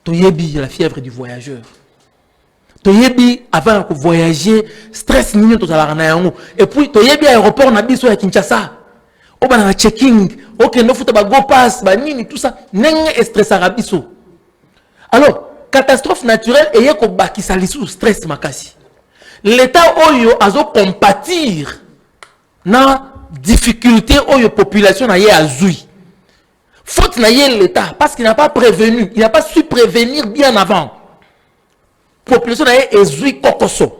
Toyebi la fièvre du voyageur. Toyebi avant de voyager, stress nini to zala na yango. Et puis toyebi aéroport na biso ya Kinshasa. O bana checking, OK no futa ba go pass, ba nini tout ça, nenge stress arabiso. Alors, catastrophe naturelle et yeko bakisa lisu stress makasi. L'état oyo azo compatir na difficulté oyo population na ye azui. Faute na ye l'état parce qu'il n'a pas prévenu, il n'a pas su prévenir bien avant. Population na ye ezui kokoso.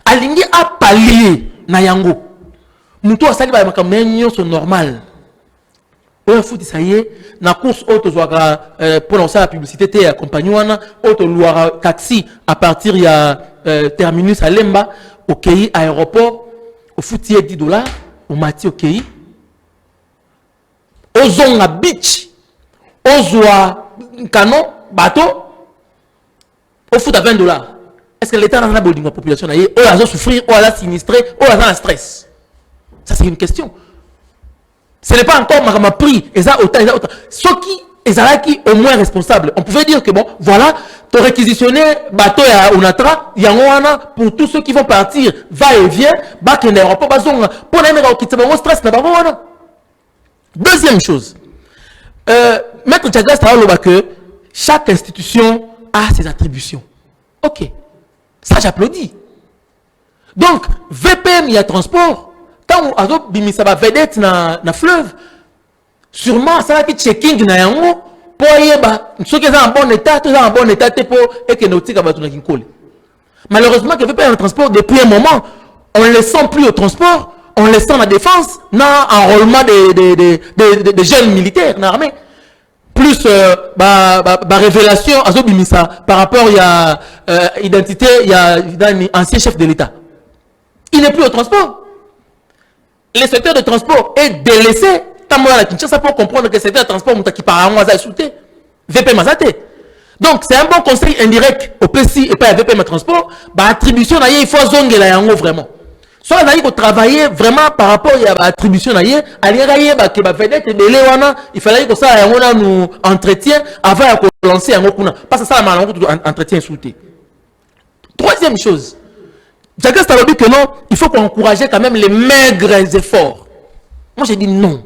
Alingi a pallier na yango. Muto asali ba makambo so normal. Oyo futi ça y est, na course auto zoaka pour lancer la publicité te accompagner wana auto louara taxi à partir ya terminus à Lemba au Kei aéroport au futi $10 au mati au Kei. Ozonga beach, ozwa canon bateau. Au foot à 20 $. Est-ce que l'État n'a pas de la population? Ou a souffrir, ou a sinistré, ou a un stress? Ça, c'est une question. Ce n'est pas encore ma prix. Et ça, autant. Ceux qui au moins responsables. On pouvait dire que bon, voilà, tu réquisitionné bateau à Onatra, Yangoana, pour tous ceux qui vont partir, va et vient, bac en Europe, pour les qui te stress, n'a. Deuxième chose. Maître Tchagas a que chaque institution a ses attributions. Ok. Ça, j'applaudis. Donc, VPM, il y a transport. Quand on a vedette na fleuve, sûrement, ça va être checking na yango pour ceux qui sont en bon état, tous en bon état, pour et que nautique va tourner qui colle. Malheureusement, que VPM le transport depuis un moment, on ne les sent plus au transport, on les sent à la défense, dans enrôlement des jeunes militaires dans l'armée. Plus révélation à Zobimisa par rapport à identité, il y a un ancien chef de l'État. Il n'est plus au transport. Le secteur de transport est délaissé. Ça pour comprendre que le secteur de transport qui par an sauté. VP Mazate. Donc c'est un bon conseil indirect au PSI et pas à VP Transport. Attribution il faut zonger la yango vraiment. Soit on a travailler vraiment par rapport à l'attribution il fallait que ça nous entretien avant de lancer un coup parce que ça entretien sauté. Troisième chose, Jacques Stalobi que non, il faut qu'on encourage quand même les maigres efforts. Moi j'ai dit non.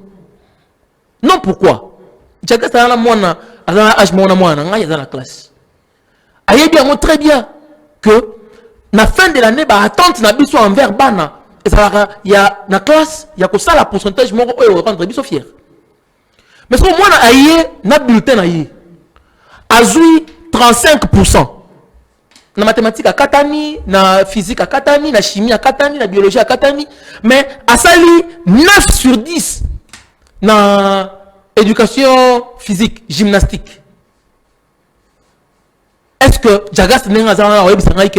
Non pourquoi? Jacques Stalobi moi à la classe. Aïe bien très bien que na fin de l'année, attente na biso envers bana. Et ça il y a na classe, il y a que ça la pourcentage moko oyo rendre biso fier. Mais ce moment na aïe na bulletin na aïe. Azui 35%. Na mathématiques à Katani, na physique à Katani, na chimie à Katani, na biologie à Katani, mais asali 9 sur 10 na éducation physique, gymnastique. Est-ce que Jagas Nengazana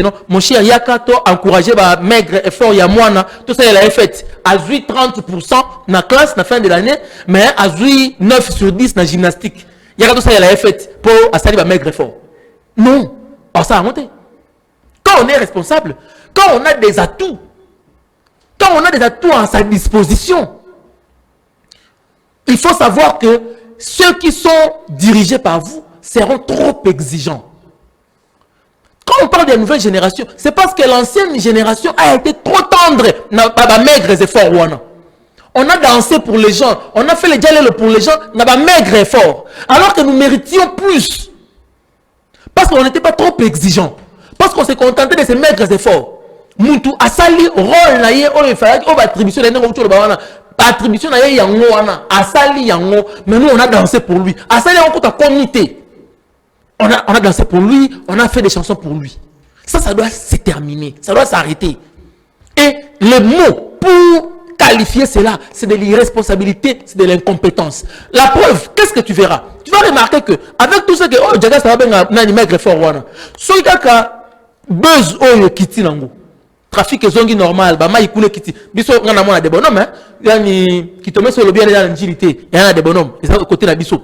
non mon cher Yaka to encourager ba maigre effort ya moana tout ça il a fait a 30% na classe na fin de l'année mais a 9 sur 10 na gymnastique Yaka tout ça il a fait pour asali ba maigre effort non pas ça a monté quand on est responsable quand on a des atouts à sa disposition il faut savoir que ceux qui sont dirigés par vous seront trop exigeants. Quand on parle des nouvelles générations, c'est parce que l'ancienne génération a été trop tendre, n'a pas maigre effort. On a dansé pour les gens, on a fait les dialogues pour les gens, n'a pas maigre effort. Alors que nous méritions plus. Parce qu'on n'était pas trop exigeants. Parce qu'on s'est contenté de ces maigres efforts. Muntu asali rôle na ye o ifaki o attribution na ngo tolo bawana attribution na ye yango wana asali yango mais nous on a dansé pour lui asali yango ta comité. On a dansé pour lui, on a fait des chansons pour lui. Ça doit se terminer, ça doit s'arrêter. Et le mot pour qualifier cela, c'est de l'irresponsabilité, c'est de l'incompétence. La preuve, qu'est-ce que tu verras? Tu vas remarquer que avec tout ce que oh Jaga ça va bien na maigre fort wana. So ikaka buzz oyo kiti nango. Trafic zongi normal, ba mai kule kiti. Biso ngana mona de bonhomme hein. Yani kitome sur le bien dans l'agilité, il y a des bonhommes, et ça côté la biso.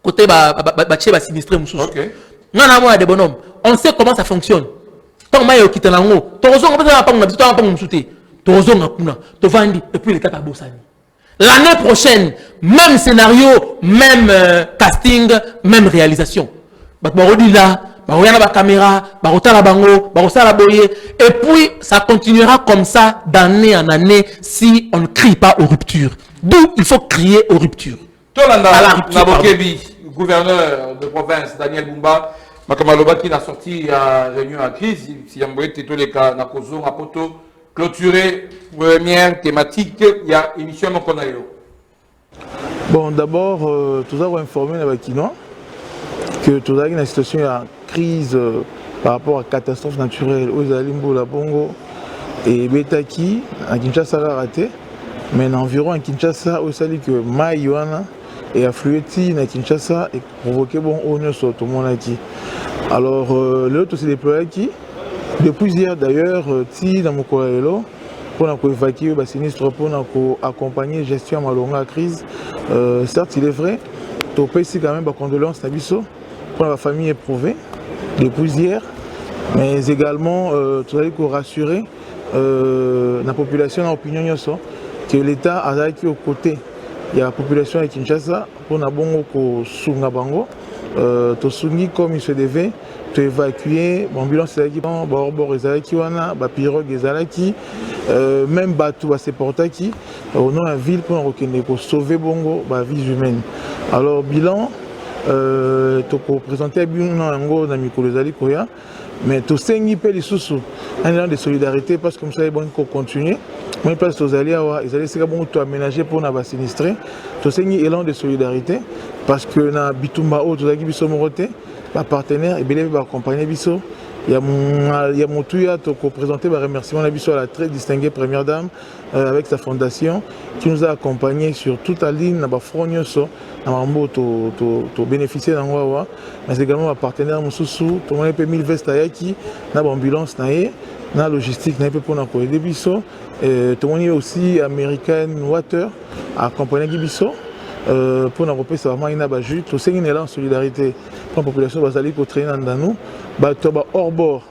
Côté ba sinistré moussous. Non, non, des bonhommes. On sait comment ça fonctionne. Tant que tu es là, tu et puis les cas l'année prochaine, même scénario, même casting, même réalisation. Caméra, et puis ça continuera comme ça d'année en année si on ne crie pas aux ruptures. D'où il faut crier aux ruptures. Tolanda Nabokebi, gouverneur de province, Daniel Bumba, Makamaloba qui a sorti à réunion à crise, si y a tous les cas, Nakozo, Apoto, clôturé, première thématique, il y a émission Mokonayo. Bon, d'abord, tout ça va informer les Bakinois que tout ça, il y a une situation de crise par rapport à catastrophe naturelle aux Alimbo, la Bongo et Betaki, à Kinshasa, a raté. Mais environ à Kinshasa, au sali que Maïwana et afflué à Kinshasa et provoqué bon honneur sur tout le monde qui. Alors l'autre s'est déployé qui depuis hier d'ailleurs ti dans mon courrielo pour évacuer le sinistre pour accompagner la gestion de la longue crise. Certes il est vrai, tu peux ici quand même des condoléances pour la famille éprouvée depuis hier, mais également tu as dit qu'on rassurer la population en opinion que l'État a été aux côtés. Il y a la population de Kinshasa pour na bongo ko sunga bango to sungi comme il se devait to évacuer ambulance ezalaki bord ezalaki wana ba pirogue ezalaki même bateau ba se portaki au nom la ville pour rekende ko sauver bongo ba vies humaines. Alors bilan to ko présenter bilan yango na mikolo ezali koya mais to sengi pe lisusu un élan de solidarité parce que comme ça bon ko continuer. Moi, je pense que les alliés sont aménagés pour les sinistrés. C'est un élan de solidarité parce que dans Bitumba, les partenaires et les accompagnés. Il y a mon touya qui présenté un remerciement à la très distinguée première dame avec sa fondation qui nous a accompagnés sur toute la ligne. Pour bénéficier d'un Wawa, mais également un partenaire Moussoussou, tout le monde a mis le veste à Yaki, dans l'ambulance, dans la logistique, dans le aider Bisso, tout le monde aussi American Water, accompagné Bisso, pour nous repérer vraiment une abajute, tout ça est là en solidarité pour la population basalique au traîner dans nous, hors bord,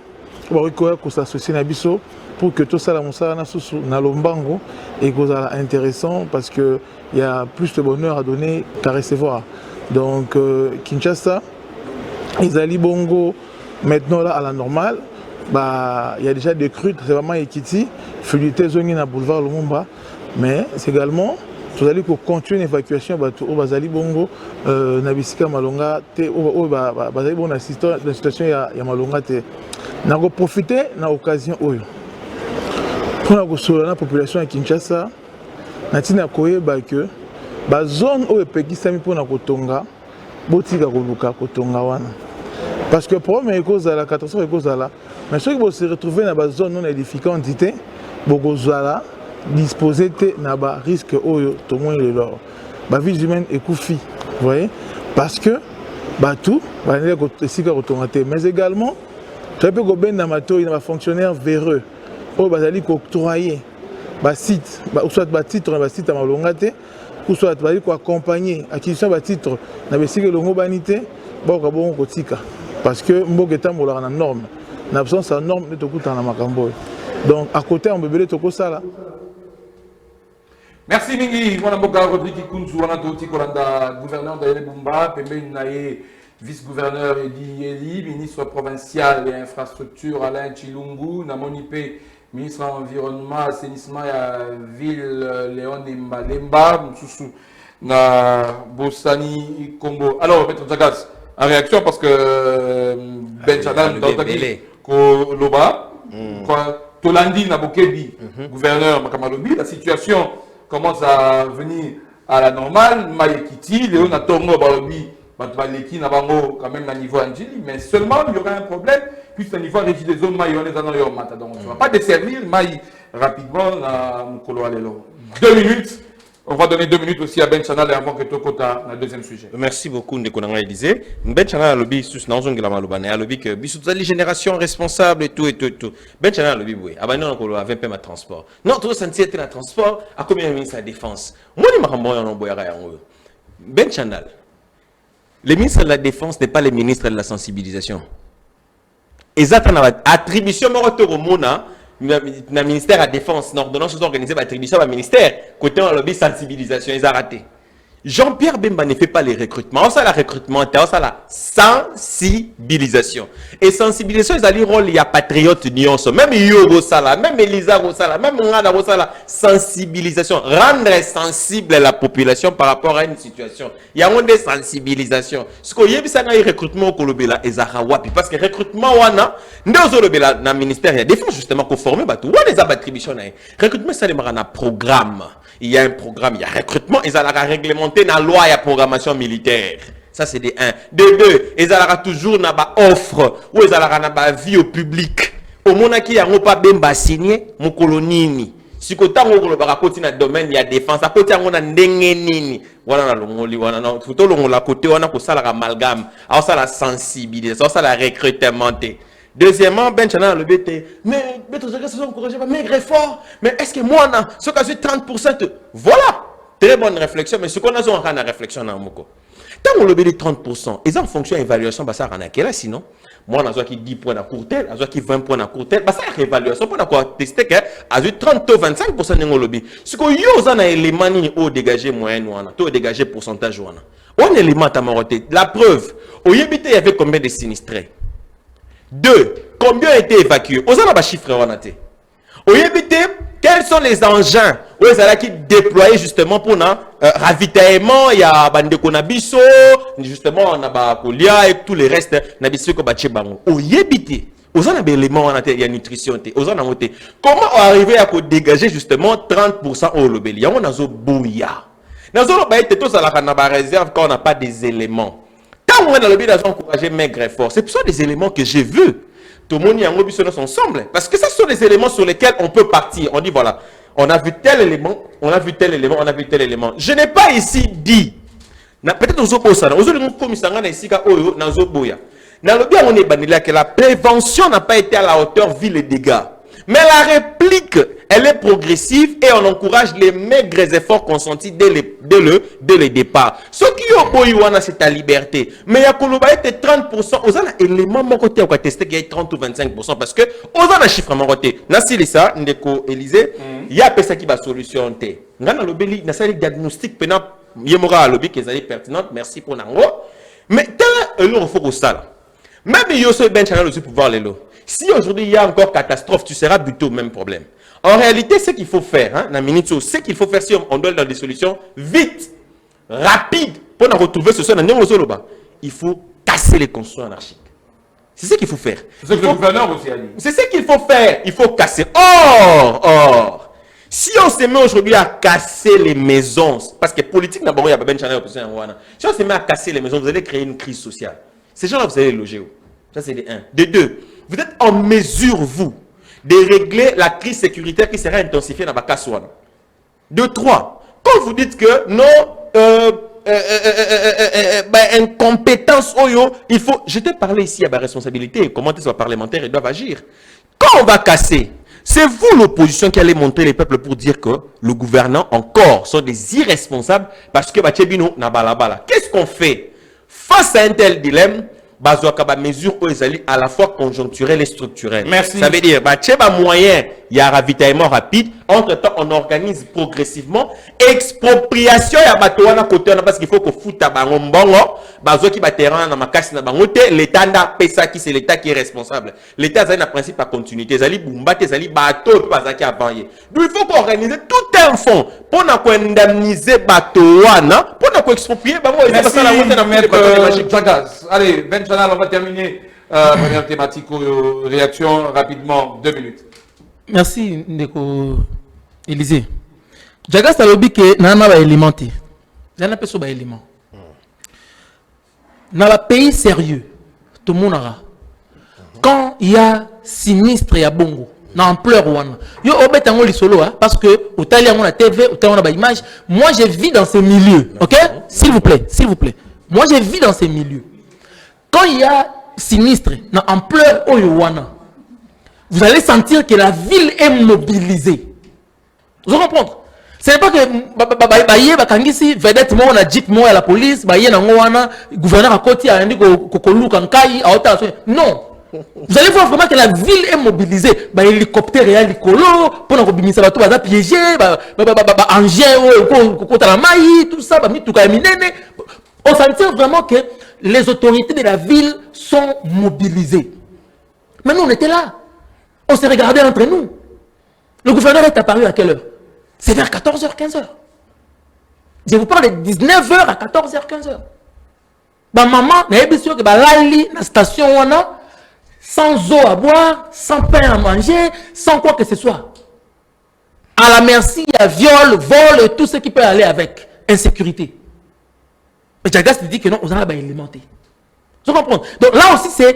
pour s'associer à Bisso, pour que tout ça na lombango et que ça intéressant parce que il y a plus de bonheur à donner qu'à recevoir. Donc Kinshasa, Izali Bongo maintenant là à la normale, bah il y a déjà des crues, c'est vraiment Ekiti, fluidité zone na boulevard Lumumba, mais c'est également vous allez continuer l'évacuation au Bazali Bongo, Nabisika Malonga, au Bazali Bongo, dans la situation il y a Malonga, n'a pas profité de l'occasion. Pour la population de Kinshasa, natina koyeba que la zone où epekisami mpona kotonga botika koluka kotonga wana parce que problème ekozala catastrophe ekozala mais ceux qui vont se retrouver dans la zone non édificante entité bokozala disposer te na ba risque oyo to moins le leur ba vie humaine ekufi vous voyez parce que tout, mais également, tu peux un fonctionnaire véreux, ou octroyer un site, ou soit un titre, un site à Malongate, ou soit accompagner acquisition de titre, parce que Mbok est en norme. En absence de norme, nous sommes donc à côté, on peut faire tout ça. Merci Mingi, voilà Mboka Rodrigue Kunzu, on a d'autres gouverneur de Bumba, vice-gouverneur Edi Eli, ministre provincial et infrastructure Alain Chilungu, Namonipe, ministre de l'environnement, assainissement et ville Léon Mbalemba, Moussou na Bossani Congo. Alors, Maître Zagas, en réaction parce que Ben Chadam dans Loba, Tolandi Nabokebi, gouverneur Makamalobi, la situation commence à venir à la normale. Maïkiti, Léon Tongo Balobi, Batvaleki Nabango, quand même à niveau Angeli, mais seulement il y aura un problème, puisqu'à niveau régie des zones Maï, on est dans le Mata. Donc, on ne va pas desservir Maï rapidement à Mukolo Alelo. 2 minutes. On va donner 2 minutes aussi à Ben Chanal avant que Tokota le deuxième sujet. Merci beaucoup, Ndekonanga Élysée. Ben Chanal a lobby sous Nanzong Lamalobane, a lobby que bisous les générations responsables et tout. Ben Chanal a lobby, oui. Abandon encore avec PM transport. Non, tout ça c'est un transport. À combien de ministres de la défense? Moi, je me Ben Chanal, le ministre de la défense n'est pas le ministre de la sensibilisation. Exactement. Attribution au Mona. Le ministère de la Défense, l'ordonnance organisée par l'attribution du ministère, côté en lobby sensibilisation, ils ont raté. Jean-Pierre Bemba ne fait pas les recrutements. On a la recrutement, on a la sensibilisation. Et sensibilisation, ils ont le rôle, il y a patriote Nyon, même Yogo Sala, même Elisa Rosala, même Ngada Rosala. Sensibilisation, rendre sensible la population par rapport à une situation. Il y a une sensibilisation. Ce qu'il y a, c'est un recrutement au Kolobela et Zarawapi. Parce que le recrutement, nous avons le ministère de la Défense, justement, pour former, on a des attributions. Recrutement, c'est un programme. Il y a un programme, il y a recrutement, ils ont réglementé dans la loi et la programmation militaire. Ça, c'est des 1. De 2, ils ont toujours une offre, ou ils ont une vie au public. Au moment où il n'y a pas de signé, mon colonini. Si vous avez un domaine, il y a défense, à côté, il y a un nini. Voilà, tout le monde, côté, on a amalgame, on a la sensibilisation, on a la recrutement. Deuxièmement, Ben Chana le BT. Mais Beto se sont encouragés par maigre fort. Mais est-ce que moi, ce qui a 30%, voilà. Très bonne réflexion, mais ce qu'on a en réflexion dans Moko. Tant qu'on le BT 30%, ils ont en fonction d'évaluation, ça en a quel là sinon. Moi, on a qui 10 points à court terme, on a qui 20 points à court terme, ça a évaluation pour quoi tester que à 30 ou 25% de lobby. Ce qu'on y a un élément au dégagé moyen ou au dégagé pourcentage ou on élément à maroté. La preuve, au YBT il y avait combien de sinistrés? 2. Combien a été évacué? Aux a chiffre au YBT, quels sont les engins où ils ont déployés justement pour le ravitaillement? Il y a Bandeko Nabiso, justement on a Kolia et tous les restes Nabiso ko bache bango. Au YBT, aux a des éléments, il y a nutrition, aux a noté. Comment arriver à dégager justement 30% au lobby? On a zo bouya. Dans zo ba été tous à la réserve quand on n'a pas des éléments. Quand on est dans le but d'encourager maigre et fort, c'est pour ça des éléments que j'ai vus. Tout le monde y a un ensemble. Parce que ce sont des éléments sur lesquels on peut partir. On dit voilà, on a vu tel élément, on a vu tel élément, on a vu tel élément. Je n'ai pas ici dit, peut-être nous sommes ça, nous sommes commissaires ici, nous sommes boya. Dans le bien, on est banni là que la prévention n'a pas été à la hauteur vu les dégâts. Mais la réplique, elle est progressive et on encourage les maigres efforts consentis dès le départ. Ce qui ont beau c'est ta liberté. Mais il y a 30%. On a un élément mon côté, on va tester qu'il y a 30 ou 25% parce que on a un chiffre mon côté. Nassi ça, Ndeko Élysée, il y a personne qui va solution. On a le béli, on a un diagnostic pénal, il y a un lobby qui est pertinent. Merci pour Nango. Mais tel il faut que ça. Même il y a aussi ben channel aussi pour voir les lots. Si aujourd'hui il y a encore catastrophe, tu seras buté au même problème. En réalité, ce qu'il faut faire, ce qu'il faut faire si on doit dans des solutions vite, rapides, pour en retrouver ce soir, il faut casser les constructions anarchiques. C'est ce qu'il faut faire. C'est ce que le gouverneur aussi a dit. C'est ce qu'il faut faire. Il faut casser. Or, si on se met aujourd'hui à casser les maisons, parce que politique, d'abord, il y a pas de channel opposition. Si on se met à casser les maisons, vous allez créer une crise sociale. Ces gens-là, vous allez les loger où? Ça, c'est des 1. De 2, vous êtes en mesure, vous, de régler la crise sécuritaire qui sera intensifiée dans Bakasouane. De 3, quand vous dites que nos incompétence, il faut. Je t'ai parlé ici à ma responsabilité. Comment les parlementaires doivent agir. Quand on va casser, c'est vous l'opposition qui allez monter les peuples pour dire que le gouvernement encore sont des irresponsables parce que Bachebino n'a balabala. Qu'est-ce qu'on fait face à un tel dilemme? Bazouaka mesure à la fois conjoncturelle et structurelle. Merci. Ça veut dire Bacheba moyen, il y a ravitaillement rapide. Entre-temps, on organise progressivement expropriation ya batoana côté parce qu'il faut que fouta bangombongo, bazouaki baterrain na makasi na bangote, l'État n'a pesa qui c'est l'État qui est responsable. L'État a un principe à continuité, zali bumbate zali bateau bazaki avayer. Donc il faut organiser tout un fonds pour indemniser batoana, pour exproprier bango et Merci, ça la monter dans Maître Jagas. Allez, Ben Chanal, on va terminer première thématique, réaction rapidement, 2 minutes. Merci, Ndeko Élysée. Jagas a lobby que Nana va élémenter. Nana peut pas élément. Dans le pays sérieux, tout le monde a. Quand il y a sinistre et à Bongo, dans l'ampleur ouana, yo obet tango li solo parce que au tali on a TV, au tali on a image. Moi je vis dans ces milieux, ok? S'il vous plaît, s'il vous plaît. Moi je vis dans ces milieux. Quand il y a sinistre, dans l'ampleur ouana, vous allez sentir que la ville est mobilisée. Vous comprenez? Ce n'est pas que Bakangisi, vedette moi, on a jeep moi à la police, gouverneur à côté, a dit non. Vous allez voir vraiment que la ville est mobilisée. Hélicoptère et hélicolo, pour nous bimisa bato baza piégé, engin contre la maille, tout ça, on sentit vraiment que les autorités de la ville sont mobilisées. Mais nous on était là. On s'est regardé entre nous. Le gouverneur est apparu à quelle heure? C'est vers 14h, 15h. Je vous parle de 19h à 14h, 15h. Maman, sûr que lali la station sans eau à boire, sans pain à manger, sans quoi que ce soit. À la merci, il y a viol, vol et tout ce qui peut aller avec. Insécurité. Mais Jagas dit que non, on a élémenté. Vous comprenez? Donc là aussi, c'est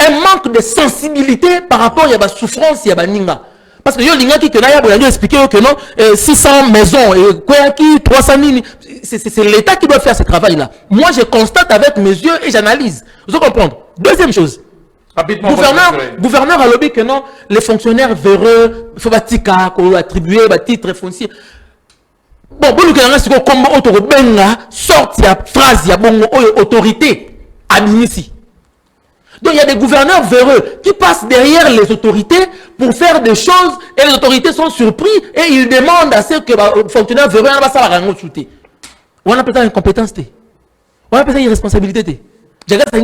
un manque de sensibilité par rapport à la souffrance, il y a ninga. Parce que yo qui que expliqué que non 600 maisons et quoi qui 300 000 c'est l'État qui doit faire ce travail là. Moi je constate avec mes yeux et j'analyse. Vous comprenez? Deuxième chose. Gouverneur a lobby que non les fonctionnaires véreux faut batika ko attribuer ba titre foncier. Bon bon que nga siko comme auto benga sorti ya phrase ya bongo autorité administrative. Donc il y a des gouverneurs véreux qui passent derrière les autorités pour faire des choses et les autorités sont surpris et ils demandent à ceux que les fonctionnaires véreux ne va pas s'arranger. On appelle ça incompétence. On appelle ça irresponsabilité. J'ai regardé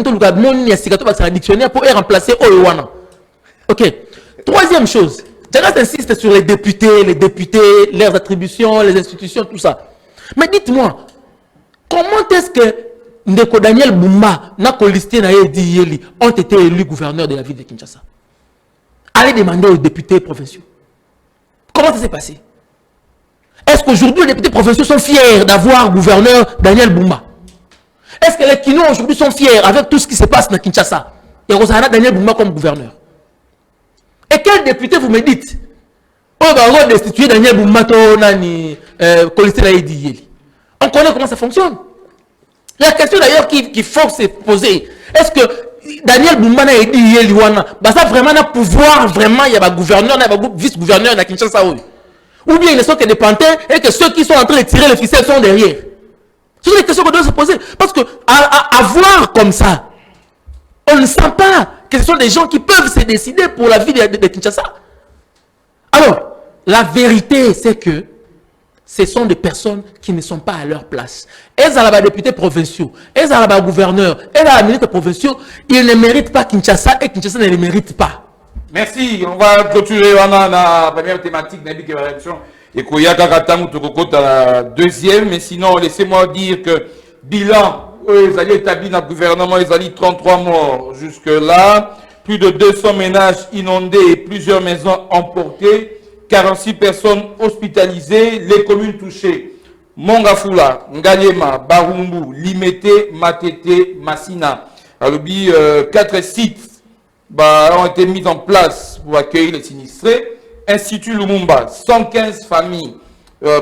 un dictionnaire pour remplacer Oyowana. Ok. Troisième chose, Jagas insiste sur les députés, leurs attributions, les institutions, tout ça. Mais dites-moi, comment est-ce que Ndeko Daniel Bumba, ont été élus gouverneurs de la ville de Kinshasa? Allez demander aux députés provinciaux. Comment ça s'est passé? Est-ce qu'aujourd'hui les députés provinciaux sont fiers d'avoir gouverneur Daniel Bumba? Est-ce que les Kino aujourd'hui sont fiers avec tout ce qui se passe dans Kinshasa? Il y a Daniel Bumba comme gouverneur. Et quel député vous me dites? On va destituer Daniel Bumba, on connaît comment ça fonctionne. La question d'ailleurs qu'il faut se poser, est-ce que Daniel Bumba a dit ça vraiment un pouvoir, vraiment il y a un gouverneur, il y a un vice-gouverneur à Kinshasa? Ou bien ils ne sont que des pantins et que ceux qui sont en train de tirer les ficelles sont derrière? Ce sont des questions qu'on doit se poser. Parce que à voir comme ça, on ne sent pas que ce sont des gens qui peuvent se décider pour la vie de Kinshasa. Alors, la vérité c'est que ce sont des personnes qui ne sont pas à leur place. Elles ont les députés provinciaux, elles ont les gouverneurs, elles ont les ministres provinciaux. Ils ne méritent pas Kinshasa et Kinshasa ne les mérite pas. Merci. On va clôturer la première thématique de la réaction. Et qu'il y a la deuxième. Mais sinon, laissez-moi dire que bilan, ils allaient établir dans le gouvernement, ils allaient 33 morts jusque-là. Plus de 200 ménages inondés et plusieurs maisons emportées. 46 personnes hospitalisées, les communes touchées. Mongafula, Ngaliema, Barumbu, Limete, Matete, Massina. Alors, 4 sites ont été mis en place pour accueillir les sinistrés. Institut Lumumba, 115 familles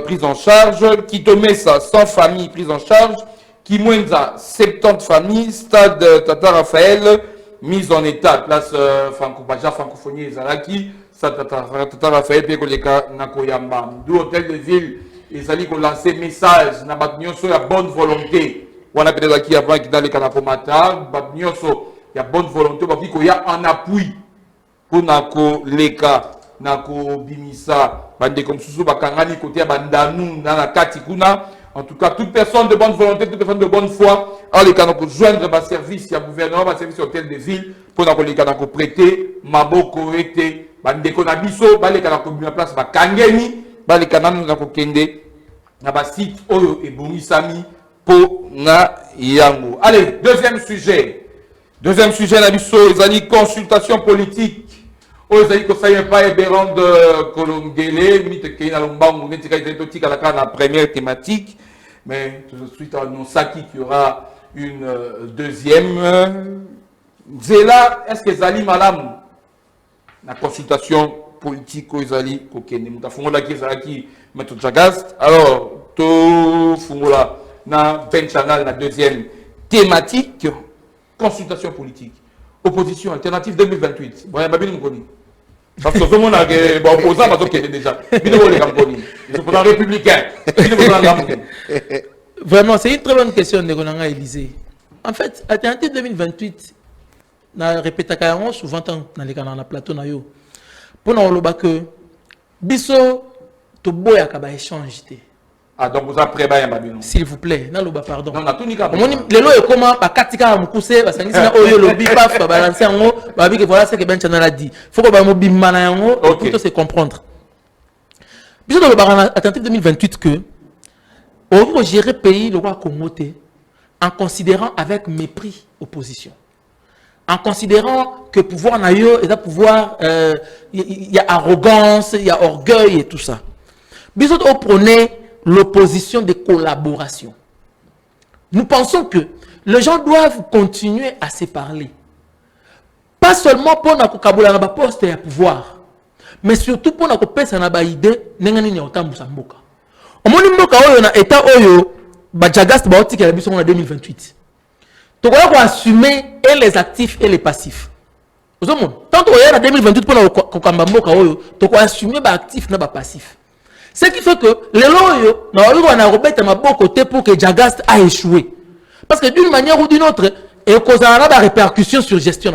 prise en charge, Kitomesa sans famille prise en charge, Kimwenza 70 familles, Stade Tata Raphaël mise en état, place francophonie Zalaki, Stade Tata Raphaël Pekoleka Nakoyamba. D'où Hôtel de Ville, ils allaient lancer message, na batnyoso ya bonne volonté. On a peut-être qui avant qui dans les Kanapomata, batnyoso ya bonne volonté, parce qu'il y a un appui pour Nako Leka, Nako Bimisa, bande comme Soussou Bakangani côté à Bandanou, dans la Katikuna. En tout cas, toute personne de bonne volonté, toute personne de bonne foi, en les cas pour joindre ma service, il y a gouvernement, ma service hôtel de ville, pour les cas prêter, Maboko été, bande Konabiso, les cas pour la place, Kangeni, les cas pour Kende, na site Oyo et Bonisami, pour na Yango. Allez, deuxième sujet. Deuxième sujet, Nabiso, ils ont dit consultation politique. Ils ont dit que ça y est pas Béran de Kolongele, Mite Keina Lombangu, Netika Itotika, la première thématique. Mais tout de suite, on sait qu'il y aura une deuxième. Zéla, est-ce que Zali Malam, la consultation politique, Zali Kokene, Mutafungola Kizaki, Maître Jagast, alors, tout Fungola, na Ben Chanal, la deuxième thématique, consultation politique. Opposition alternative 2028. Bon, Babine Mkoni. Parce que tout le monde a opposant, mais déjà. Ils sont républicains. Vraiment, c'est une très bonne question de Gonanga Élysée. En fait, alternative 2028, na répété souvent dans les canaux, na plateau na yo. Pour nous dire que biso to boya ka ba échange. Ah, donc vous avez préparé un. S'il vous plaît, naloba pardon. Non, na tout ni ka. Les lois est comment ba katika mukuse ba sangisa na oyo lobi paf ba balancer ngo ba bi que voilà ce que Ben Channel a dit. Faut que ba mo bimana yango pour tout se comprendre. Biso dans le barana attentif 2028 que on va gérer pays le roi Congo en considérant avec mépris opposition. En considérant que pouvoir na yo et pouvoir il y a arrogance, il y a orgueil et tout ça. Biso on prenait l'opposition de collaboration. Nous pensons que les gens doivent continuer à se parler. Pas seulement pour na kokabula na ba poste ya pouvoir, mais surtout pour na kopesa na ba idée nengani ni otambusa mboka. Omoni mboka oyo na état oyo ba Jagast ba otika la biso en 2028. Tokoya ko assumer et les actifs et les passifs. Tant qu'on est en 2028 pour na kokamba mboka oyo, tokoya assumer ba actifs na ba passifs. Ce qui fait que les loyaux n'ont pas ma bon côté pour que Jagast a échoué. Parce que d'une manière ou d'une autre, il cause des répercussions sur la gestion.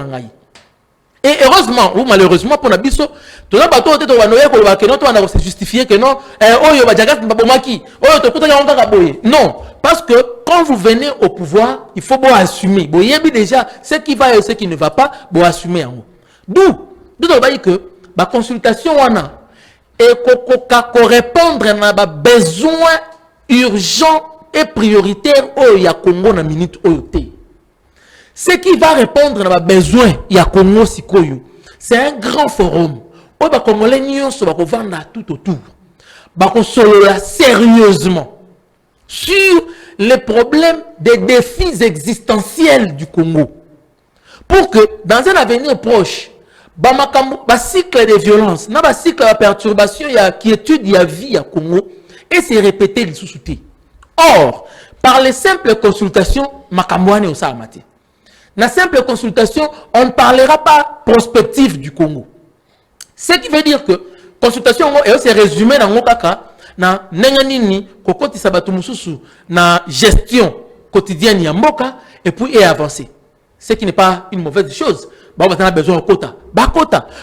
Et heureusement ou malheureusement pour Nabiso, tout le monde se justifier que non, Jagast n'a pas maki. Non, parce que quand vous venez au pouvoir, il faut assumer. Bon, il y a déjà ce qui va et ce qui ne va pas, bon assumer. D'où que la consultation et qu'on répondre à nos besoins urgents et prioritaires au Congo na minute oyote. Ce qui va répondre à nos besoins ya Congo sikoyo, c'est un grand forum. Où ba Congolais nyonso ba ko vanda tout autour. Ba ko solola sérieusement sur les problèmes des défis existentiels du Congo. Pour que dans un avenir proche ba cycle de violence, na ba cycle de perturbation, il y a quiétude, il y a vie, il y a Congo, et c'est répété les sous-soutés. Or, par les simples consultations, makamouane au Sahamati. La simple consultation, on ne parlera pas prospective du Congo. Ce qui veut dire que consultation est résumé dans mon kaka, na nenganini, kokoti sabatu mususu, na gestion quotidienne yamboka, et puis est avancé. Ce qui n'est pas une mauvaise chose. On a besoin de quota.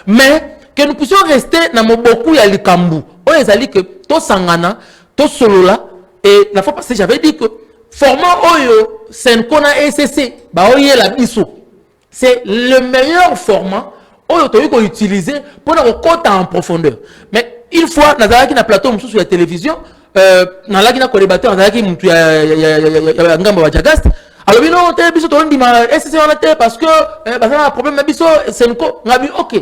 Mais que nous puissions rester dans mon beaucoup ya likambu. On les a dit que to sangana, to solola. Et la fois passée, j'avais dit que format Oyo, Senkona ECC, la biso. C'est le meilleur format Oyo to yuko utiliser pour nos quota en profondeur. Mais une fois, dans la plateau sur la télévision, dans la collaborateur, dans la ngambo wa Jagast. Alors, non, c'est parce que un problème, c'est ok.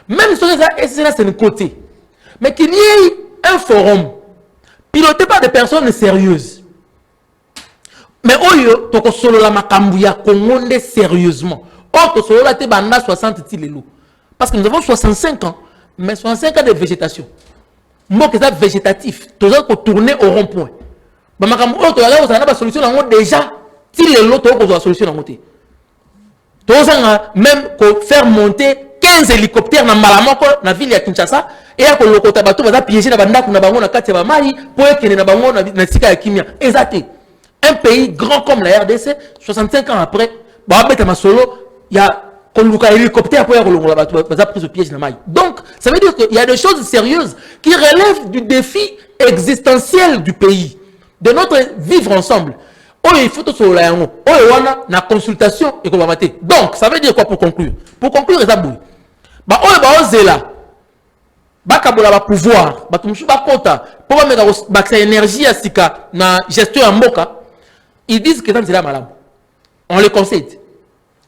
Même si c'est un côté. Mais qu'il y ait un forum piloté par des personnes sérieuses. Mais oyo, toko solo la makambu ya Congo sérieusement. Or, toko solo la te banda 60 tilelo. Parce que nous avons 65 ans, mais 65 ans de végétation. mboka eza végétatif toza kotourner au rond-point bamakambo oyo toyaka kozala na basolution yango déjà ti lelo toyo kozwa solution yango te tozanga même faire monter 15 hélicoptères na mbala moko na ville ya Kinshasa eya kolokota bato baza piégé na bandako na bango na kati ya bamai po ekende na bango na sika ya kimia eza te. Un pays grand comme la RDC 65 ans après babeta masolo ya koluka hélicoptère pour kolongola bato baza prise au piège na mai. Donc ça veut dire qu'il y a des choses sérieuses qui relèvent du défi existentiel du pays, de notre vivre ensemble. Oh, il faut tout cela yango. Oh, wana na consultation et qu'on va. Donc ça veut dire quoi pour conclure? Pour conclure ça boui. Ba oh ba ozela. Ba kabola ba pouvoir, ba tumshu ba kota, pour ba meka ba énergie asika na gestion ya mboka. Ils disent que c'est là malade. On les concède.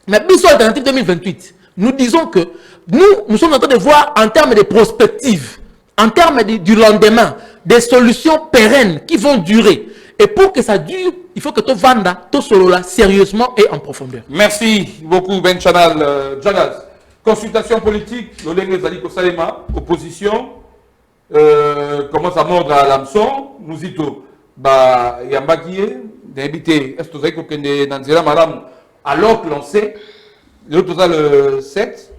Mais Bissau Alternative 2028, nous disons que nous sommes en train de voir en termes de prospective, en termes du lendemain, des solutions pérennes qui vont durer. Et pour que ça dure, il faut que tu vendes tout cela sérieusement et en profondeur. Merci beaucoup, Ben Chanal. Jagas, consultation politique, l'Oleng Zali Kosalema, opposition, commence à mordre à l'hameçon, nous y tout. Bah, Yambakie, d'inviter, est-ce que vous avez que Nanzela Madame, alors que l'on sait, l'autre le 7,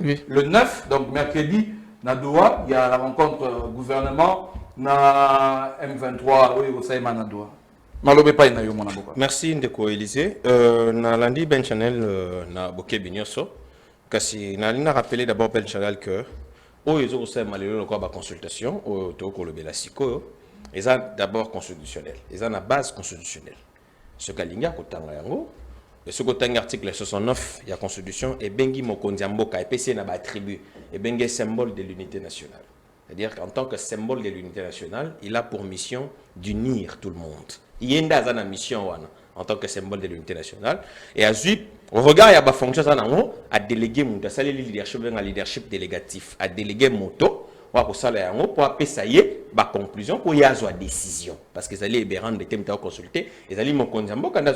oui. Le 9, donc mercredi, na Doha, il y a la rencontre gouvernement na M23, oui, vous savez, na Doha. Malobe pa ina yo mona boka. Merci Ndeko Élysée. Na lundi Ben Chanel na boké binyoso. Kasi na lina rappeler d'abord Ben Chanel que ils ont aussi malheureux le quoi consultation au toko le belasiko. Ils ont d'abord constitutionnel. Ils ont la base constitutionnelle. Ce qu'alinga kotanga yango. Et ce côté article 69 il y a constitution et bengi mokonzi mboka et PC na ba attribut et bengi symbole de l'unité nationale. C'est-à-dire qu'en tant que symbole de l'unité nationale, il a pour mission d'unir tout le monde. Il y a une mission en tant que symbole de l'unité nationale. Et à Zuip, au regard, il y a une fonction à déléguer mon leadership délégatif, à déléguer moto, pour appeler ça y est, conclusion, pour y avoir décision. Parce que ça allait rendre des thèmes à consulter, et ça allait me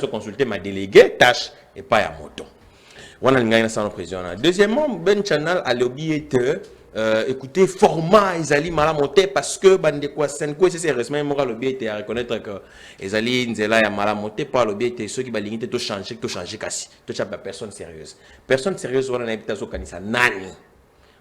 consulter ma délégué, tâche, et pas à moto. On a une président. Deuxièmement, Ben Chanal a l'objet écoutez, format, ils allaient mal monter parce que bande quoi Senko c'est sérieusement moral l'objet à reconnaître que ils allaient nzela ya mal monter par l'objet ceux qui balinité tout changer kasi tout ça personne sérieuse on a invité au kanisa nani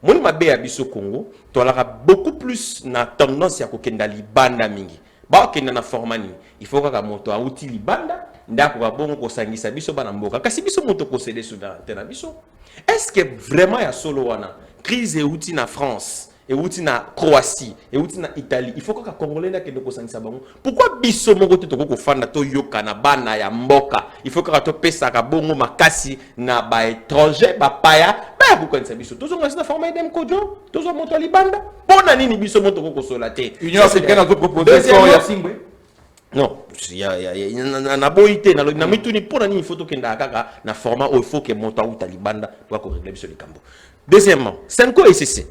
mon mabe ya biso Congo tu aura beaucoup plus na tendance ya kokenda libanda mingi ba okenda na format ni il faut ka moto a outil libanda ndako ba bongo ko sangisa biso bana mboka kasi biso moto ko céder soudan tena biso est-ce que vraiment ya solo wana crise et outil na France et outil na Croatie et outil na Italie il faut que les Congolais na kende ko sangisa bango pourquoi biso moko te ko fanda to yoka na bana ya mboka il faut que to pesa ka bongo makasi na ba étranger ba paya ba ko kanisa biso to zonga na format dem kojo to zo moto libanda pona nini biso moto ko solate Union africaine a proposé son ya singwe. Non, il y a boité, na mituni pour ni photo kenda kaka na format où il faut que monte au talibanda doit régler sur le cambo. Deuxièmement, Senko et CC.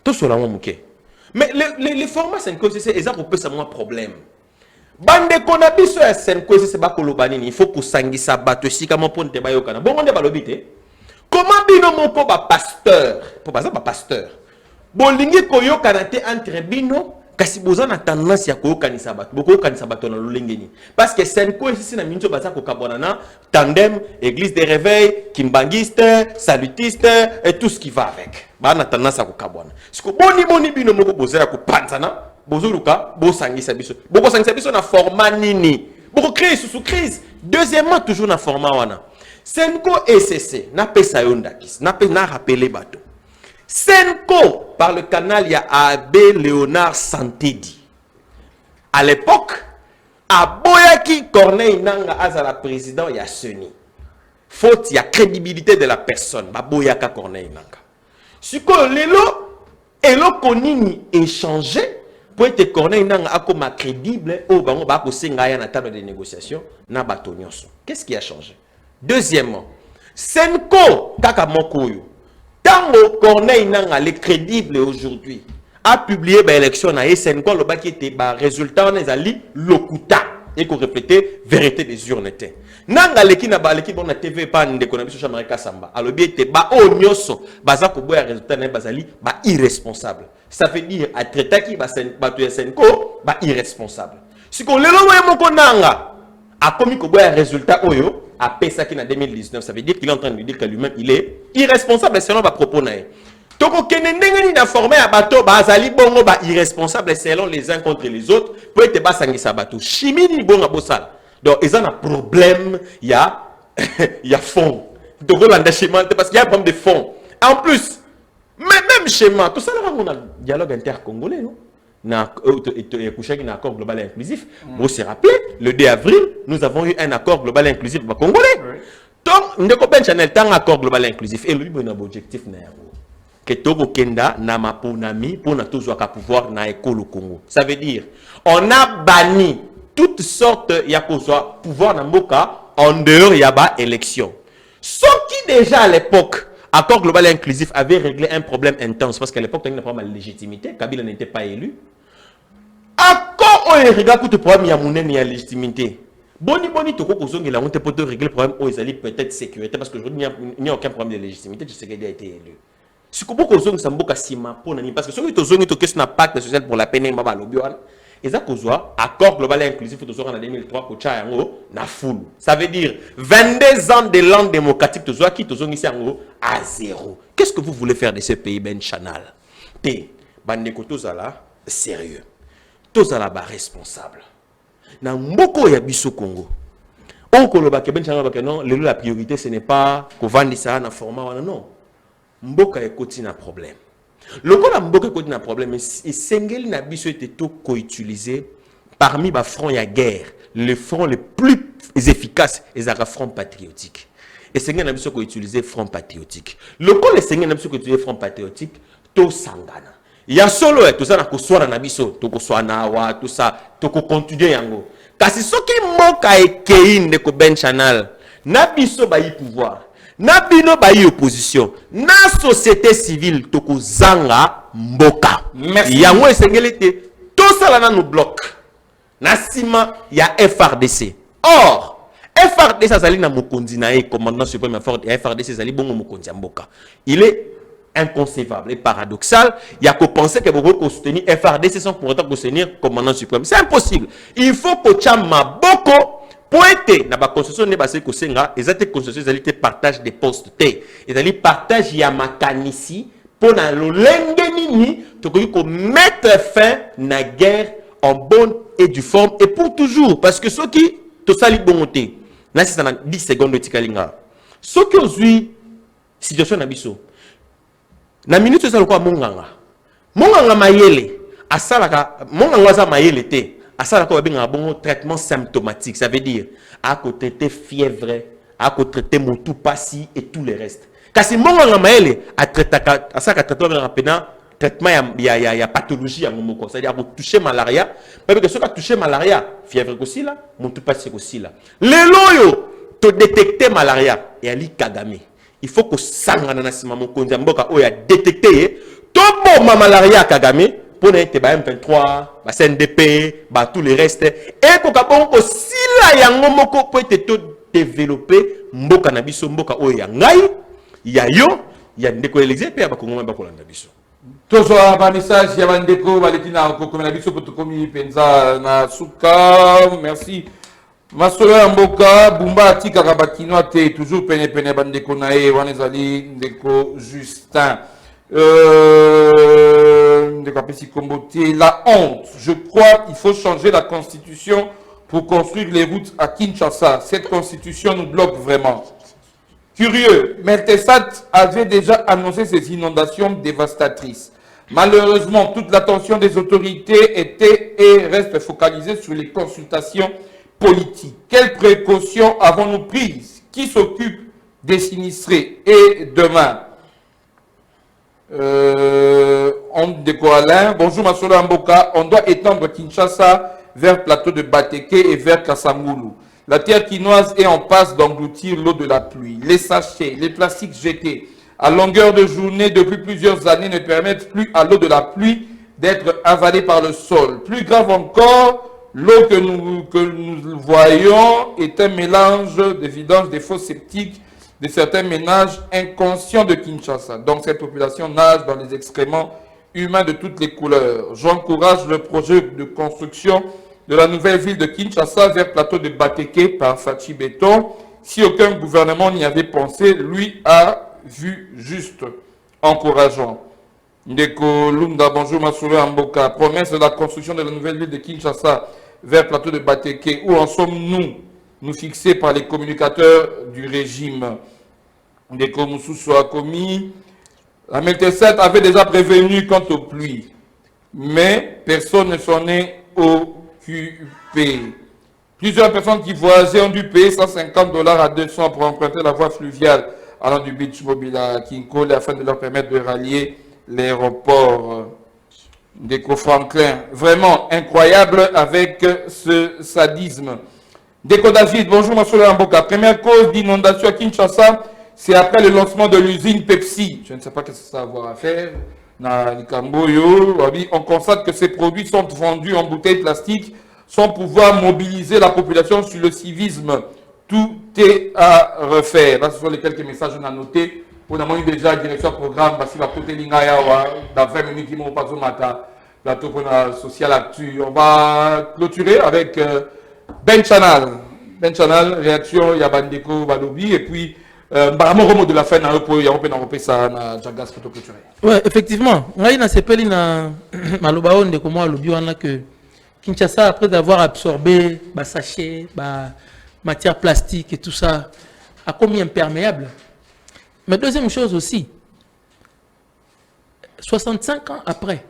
Tout cela mon mouké. Mais les formats Senko et CC, ils ont peu ça moins problème. Bande konabi sur Senko et CC ba kolobanini, il faut que sangisa bato si comme pour te bayokana. Bon on est balobité. Comment bino mon po ba pasteur, pour pas ça ba pasteur. Bolingi koyokana te entre bino kasi bozana tendance ya koyokanisa bato bokoyokanisa bato na lolengeni parce que Senko ici na minzo baza ko kabonana tandem église des réveils kimbangiste salutiste et tout ce qui va avec bana tendance ya ko kabona siko boni bino moko bozela ko panzana bozuluka bosangisa biso bokosangisa biso na format nini boko créer sous crise. Deuxièmement toujours na format wana Senko ECC na pesa yonda kis na rappeler bato Senko, par le canal, il y a Abbé Léonard Santedi. À l'époque, Aboyaki Corneille Nanga Azala président, il y a Seni. Faute, il y a crédibilité de la personne. Aboyaka Corneille Nanga. Si Lelo, Elo Konini échangé, pour être Corneille Nanga a comme crédible, au bango bako sengaya na table de négociation, na batonyoso. Qu'est-ce qui a changé? Deuxièmement, Senko, Kaka Mokoyo. Tango Corneille Nanga, les crédibles aujourd'hui, a publié l'élection à Senko, le baki était résultat, on est allé Lokuta. et qu'on reflétait vérité des urnes. Nanga leki na ba leki bon na TV pa ndeko na biso chamara kasamba. Alobi ete ba o nyoso baza ko boya résultat na bazali ba irresponsable. Ça veut dire à traiter qui ba to senko ba irresponsable. Si qu'on lelo moye moko nanga a commis ko boya résultat oyo a pesa ki na 2019, ça veut dire qu'il est en train de dire que lui-même il est irresponsable selon ba propos na. Toko kene ndenge ni formé à bateau bazali bongo ba irresponsable selon les uns contre les autres pour être ba sangisa bateau. Chimie ni bonga bosala. Donc, ils ont un problème, il y a fond. Donc, parce qu'il y a un problème de fond. En plus, même schéma, tout ça, on a un dialogue inter-congolais, non? On a un accord global inclusif. Vous vous rappelez, le 2 avril, nous avons eu un accord global inclusif pour les Congolais. Donc, nous avons un accord global inclusif. Et lui, il a un objectif. Que Togo Kenda n'a ma ponami pour nous tous pouvoir na école au Congo. Ça veut dire, on a banni toutes sortes de pouvoir dans Mboka en dehors il y a élection. Ce qui déjà à l'époque, accord global et inclusif avait réglé un problème intense parce qu'à l'époque, il n'y a pas de légitimité, Kabila n'était pas élu. Accord il y a un problème, il y a légitimité. Boni, il a régler le problème où ils peut-être sécurité parce qu'aujourd'hui, il n'y a aucun problème de légitimité, je sais qu'il a été élu. Si vous avez un Mboka Sima, parce que si vous avez un pacte social pour la peine, et ça cause accord global et inclusif en 2003 pour na full. Ça veut dire 22 ans de langue démocratique qui ici à zéro. Qu'est-ce que vous voulez faire de ce pays Ben Chanal? T bandeko tozala sérieux. Tozala ba responsable. Na mboko ya biso Congo. On koloba ke Ben Chanal ba non, la priorité ce n'est pas ko vandi ça na format non. Mboka ekoti na problème. Le cas de un problème, et Sengeli n'a pas été co-utilisé parmi les fronts de guerre, le front le plus efficace est le front patriotique. Et Sengeli n'a pas utilisé le front patriotique. Le cas de Sengeli n'a pas utilisé le front patriotique, tout sangana. Il y a solo tout ça, tout ça, tout ça, tout ça, tout continuer yango. Car si ce qui manque à Ekein de Ben Chanal, n'a pas eu pouvoir. Na bino ba opposition na société civile toko zanga mboka. Merci. Yango esengeli te tout ça là nous bloque. Na sima ya FRDC. Or FRDC azali na mokonzi na e commandant suprême FRDC azali bongo mokonzi mboka. Il est inconcevable et paradoxal. Il y a qu'on penser que vous pouvez soutenir FRDC sans pour autant soutenir commandant suprême. C'est impossible. Il faut que chama boko pointé na ba constitution ne ba se ko senga ezate constitution ezalité partage des postes té ezali partage ya makanisi pour na lolenge nini to ko mettre fin na guerre en bonne et due forme et pour toujours parce que ceux qui to sali bongoté na c'est dans 10 secondes de tikalinga ceux qui ozui situation na biso na minute ça ko monganga mayele asalaka monganga za mayele té. À ça, il y a un bon traitement symptomatique. Ça veut dire, à côté de fièvre, à côté de mon tout passi et tout le reste. Car si mon amaël a traité à ça, traitement, il y a pathologie à mon corps. C'est-à-dire, pour toucher malaria, parce que ceux qui ont touché malaria, fièvre aussi là, mon tout passi aussi là. Les loyaux, tu détecter malaria, et Ali Kagame. Il faut que ça, mon konzamboka, ou a détecté, tout bon malaria Kagame. Pour être M23, CNDP, tous les restes. Et pour que si la yango peut être développé, mboka na biso mboka o ya ngai, ya yo, ya ndeko elexé pe ba kongo ba kolanda biso. Tozo ba message ya bandeko baletina ko na biso pour komi penza na suka. Merci. Masolo ya mboka bumba atika kabakino te toujours pene bandeko na e wana ezali ndeko Justin. La honte. Je crois qu'il faut changer la constitution pour construire les routes à Kinshasa. Cette constitution nous bloque vraiment. Curieux, Meltesat avait déjà annoncé ces inondations dévastatrices. Malheureusement, toute l'attention des autorités était et reste focalisée sur les consultations politiques. Quelles précautions avons-nous prises? Qui s'occupe des sinistrés? Et demain, on Alain. Bonjour Masolo Mboka. On doit étendre Kinshasa vers plateau de Bateke et vers Kassamulu. La terre quinoise est en passe d'engloutir l'eau de la pluie. Les sachets, les plastiques jetés à longueur de journée depuis plusieurs années ne permettent plus à l'eau de la pluie d'être avalée par le sol. Plus grave encore, l'eau que nous voyons est un mélange de vidange des faux sceptiques de certains ménages inconscients de Kinshasa. Donc cette population nage dans les excréments humains de toutes les couleurs. J'encourage le projet de construction de la nouvelle ville de Kinshasa vers le plateau de Bateke par Fachi Béton. Si aucun gouvernement n'y avait pensé, lui a vu juste. Encourageant. Ndeko Lunda, bonjour Massoulé Amboka. Promesse de la construction de la nouvelle ville de Kinshasa vers le plateau de Bateke. Où en sommes-nous, nous fixés par les communicateurs du régime? Ndeko Moussoussou a commis. La MLT7 avait déjà prévenu quant aux pluies, mais personne ne s'en est occupé. Plusieurs personnes qui voyageaient ont dû payer $150 à 200 pour emprunter la voie fluviale allant du Beach Mobile à Kinkole afin de leur permettre de rallier l'aéroport d'Eco Franklin. Vraiment incroyable avec ce sadisme. Deco David, bonjour Massoulé Amboka. Première cause d'inondation à Kinshasa, c'est après le lancement de l'usine Pepsi. Je ne sais pas ce que ça a à voir à faire. On constate que ces produits sont vendus en bouteilles plastiques sans pouvoir mobiliser la population sur le civisme. Tout est à refaire. Là, ce sont les quelques messages qu'on a notés. On a déjà direction programme, parce qu'il va côté Lingaya, dans 20 minutes, il m'a pas matin. Plateau pour la social actu. On va clôturer avec Ben Chanal. Ben Chanal, réaction, il y a Bandeko, Balobi, et puis, mot de la fin, il y a ça, na Jagas, pour clôturer. Ouais, effectivement. On a sepeli na Malobaon de comment Alobi, on a que Kinshasa, après avoir absorbé, sachet, matière plastique et tout ça, a commis imperméable. Mais deuxième chose aussi, 65 ans après,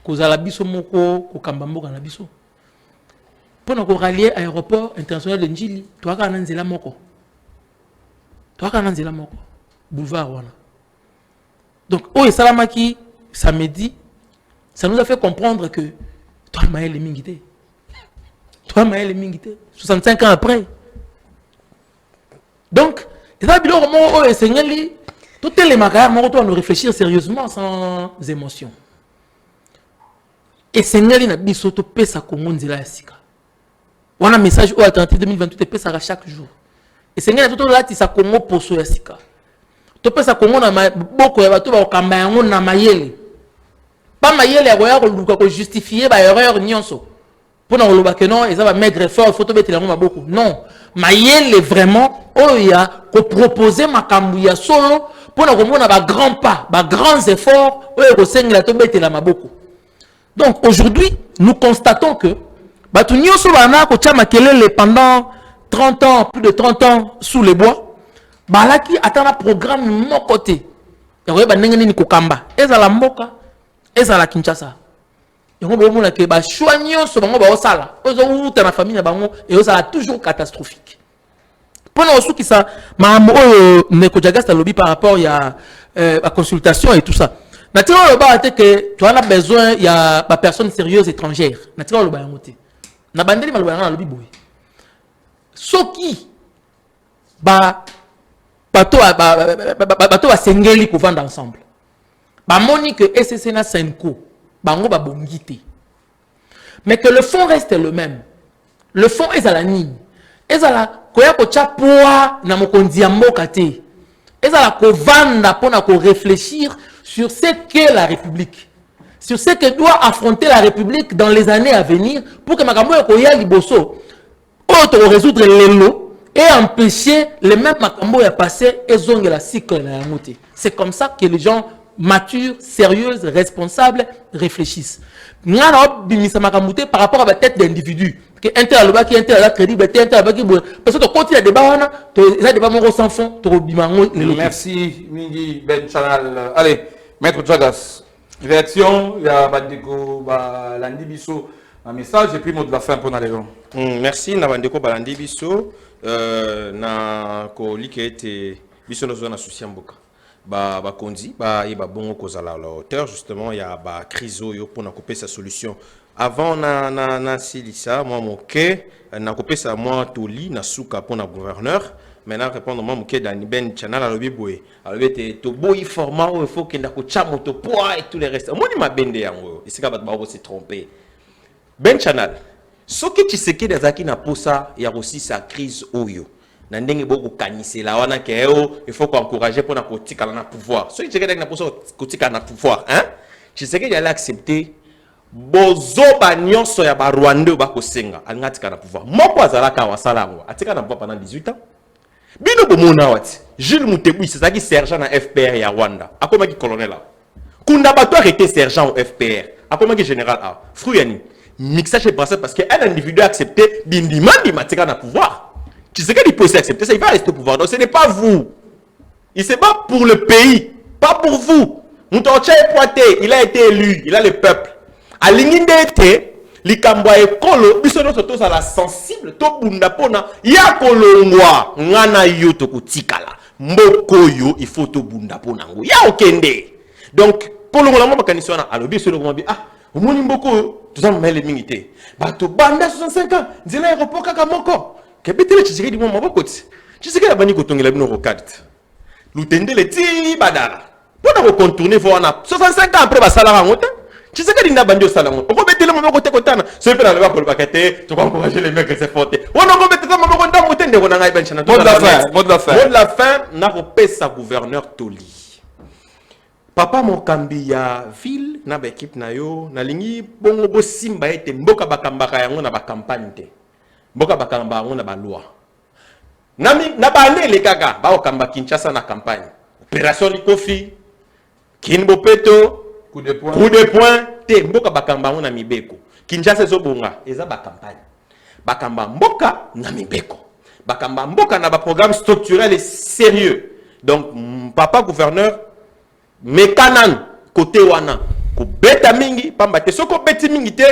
Kozalabiso Moko, Kokambambo Ganabiso, pour nous rallier à l'aéroport international de Njili, toi Kananzela Moko. Toi Kananzela Moko. Boulevard Wana. Donc, oh et Salamaki, samedi, ça nous a fait comprendre que toi, Maël est mingité. Toi, Maël est mingité. 65 ans après. Donc, ça veut dire que toutes les magasin, on doit nous réfléchir sérieusement sans émotion. Et Seigneur, il a dit que pesa Congo nzela ya sika. On a un message au Atlantique 2028 pesa chaque jour. Et Seigneur, tout là ti sa Congo poso ya sika. To pesa Congo na boko ya bato ba kamba yango na mayele. Pas mayele ya koya ko justifier ba erreur nyonso. Pour nous le que non, ils ont maigre fort, il faut te mettre la beaucoup. Non, mayele vraiment, oh il y a proposer ma cambouya solo pour nous remonter à grands pas, à grands efforts, oh il faut la tomber la beaucoup. Donc aujourd'hui, nous constatons que Batunio Solana Kochama Kelele pendant 30 ans, plus de 30 ans sous les bois, Balaki attend un programme de mon côté. Et vous voyez, ni Kokamba, et à la Moka, et à la Kinshasa. Et on voit que les choignons sont la famille et ça toujours catastrophique. Pour nous qui ça, par rapport à la consultation et tout ça. Naturellement, que tu as besoin, il y a des personnes sérieuses étrangères. Naturellement, na bandeli malobana na lobi boy. Soki bato ba sengeli ko vendre ensemble. Ba moni que SSC na Senko, bango ba bongité. Mais que le fond reste le même. Le fond est à la nime. Est à la koya ko chapoa na mokonzi ya mboka te. Est à la ko vanda pona ko réfléchir sur ce qu'est la République. Sur ce que doit affronter la République dans les années à venir pour que Makambo Koya Liboso autre résoudre les lots et empêcher les mêmes Makambo à passer et zonger la cycle. C'est comme ça que les gens matures, sérieuses, responsables réfléchissent. Nous avons par rapport à la tête d'individu. Que inter aloba qui inter la crédible, inter aloba qui parce que tu continues à débat, tu as débat mon sans fond, tu Merci Mingi Ben Chanal. Allez, Maître Jagas. Réaction, il y a Bandeko Balandi Bisso, un message et puis mot de la fin pour Naléon. Merci Nabandeko Balandi Bisso. Na ko likete biso no zona souci mboka. Ba kondi ba et ba bongo kozala la hauteur justement il y a ba crise yo pour na couper sa solution. Avant na silisa moi mon ke na couper sa moi toli na souka pour na gouverneur. Maintenant répondre moi moké dans Ben Channel à l'obiboué alors to boy format il faut qu'il n'a ko cha moto poids et tout les restes moi ni ma bende yango ici ka bat ba se tromper Ben Channel. Ce que tu sais que des acquis na posa, il y a aussi sa crise oyo. Nandenge beaucoup kanise la wana ke il faut encourager pour na kotika na pouvoir. Ce qui sais que na posa kotika na pouvoir, hein? Tu sais que il allait accepter bozo ba nyonso ya ba Rwanda ba kosenga, alingatika na pouvoir. Moko azalaka wasala ngo, atika na pouvoir pendant 18 ans. Bino bomona wati. Jules Mutebu, c'est ça qui sergent na FPR ya Rwanda. Akoma ki colonel. Kunda bato arrêté sergent au FPR. Akoma ki général A. Fruyani. Mixage est passé parce qu'un individu a accepté bindimandi matika na pouvoir. Tu sais qu'il peut accepter ça, il va rester au pouvoir. Donc ce n'est pas vous. Il se bat pour le pays, pas pour vous. Moutoncha est pointé, il a été élu, il a le peuple. A l'inginde été, likambwa ekolo, biso no soto la sensible, to bunda pona, ya kolongwa, ngana yo to kutikala. Mboko yo, il faut to bunda pona ngo. Ya okende. Donc, pour le moment, bakanisona, alobi sur le moment, ah, omoni mboko, tout ça mele mingité. Bato banda 65 ans, nzela aéroport kaka moko. Kebetele chiziki di mo maboko ti. Chiziki la bani kotongela bino rokadit. Lutende le ti badala. Pona ko contourner wana 65 ans après basala ngota. Chiziki di ndabandi osala ngota. Oko betele mo moko te kotana. So pe na leba ko bakate, to encourager les mecs que c'est forte. Wana ko betele mo moko ndamu tende ko na ngai ben chana. Mot de la fin, mot de la fin. Mot de la fin na ko pesa gouverneur Toli. Papa Mokambi ya ville na ba équipe na yo na lingi bongo bo simba ete mboka bakambaka yango na ba campagne te. Mboka bakamba yango na ba loi. Na ba le kaka ba okamba Kinshasa na campagne. Opération Likofi, Kinbopeto, coup de poing te mboka bakamba yango na mibeko. Kinshasa zo bonga eza ba campagne. Bakamba mboka na mibeko. Bakamba mboka na ba programme structurel et sérieux. Donc papa gouverneur Mekanan côté wana ko beta mingi pamba te soko beti mingi te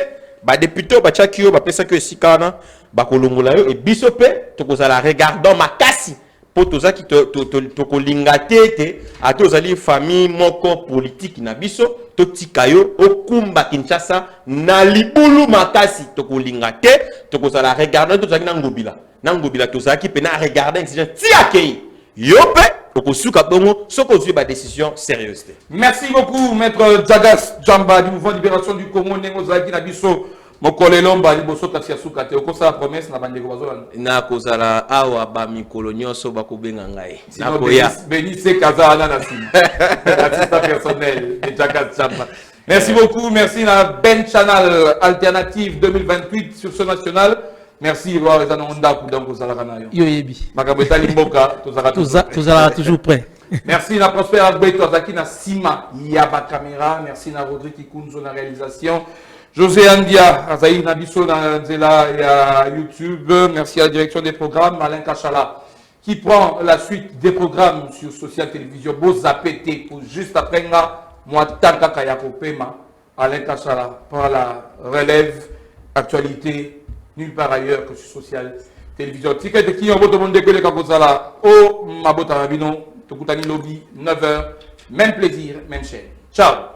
ba député ba chakio ba pesa que sikana ba kolongola yo e bisope to kozala regardant makasi po tozaki to kolingate te atozali famille moko politique na biso to tikayo okumba Kinshasa na libulu makasi to kolingate to kozala regardant tozaki na ngobila tozaki pena regarder exigence ti akei yope okosuka bongo soko zui ba décision sérieuse. Merci beaucoup maître Jagas Jamba du mouvement de libération du Congo Nengo Zaki na biso mokole lomba liboso kasi asuka te okosa promesse na bandeko bazolanda na kozala awa ba mikolo nyonso ba kobenga ngai na koya Bénice Kazana na sima assistant personnel de Jagas Jamba. Merci beaucoup, merci na Ben Channel Alternative 2028 sur ce national. Merci, Roi Zanonda Koudango Zalakanayo. Yoyebi. Makabeta Limboka, Tozala toujours prêt. Merci na Prosper Agbeto Azaki na Sima Yaba Caméra. Merci na Rodrigue Kikunzo na réalisation. José Andia Azaï Nabiso na Nzela et YouTube. Merci à la direction des programmes. Alain Kachala qui prend la suite des programmes sur Social Télévision. Bozapete pour juste après moi Tanka Kayako Pema. Alain Kachala prend la relève actualité. Nulle part ailleurs que sur Social Télévision. Ticket de qui on va demander que les Kakosala au Mabota Rabino, Tokutani Lobby, 9h, même plaisir, même chaîne. Ciao!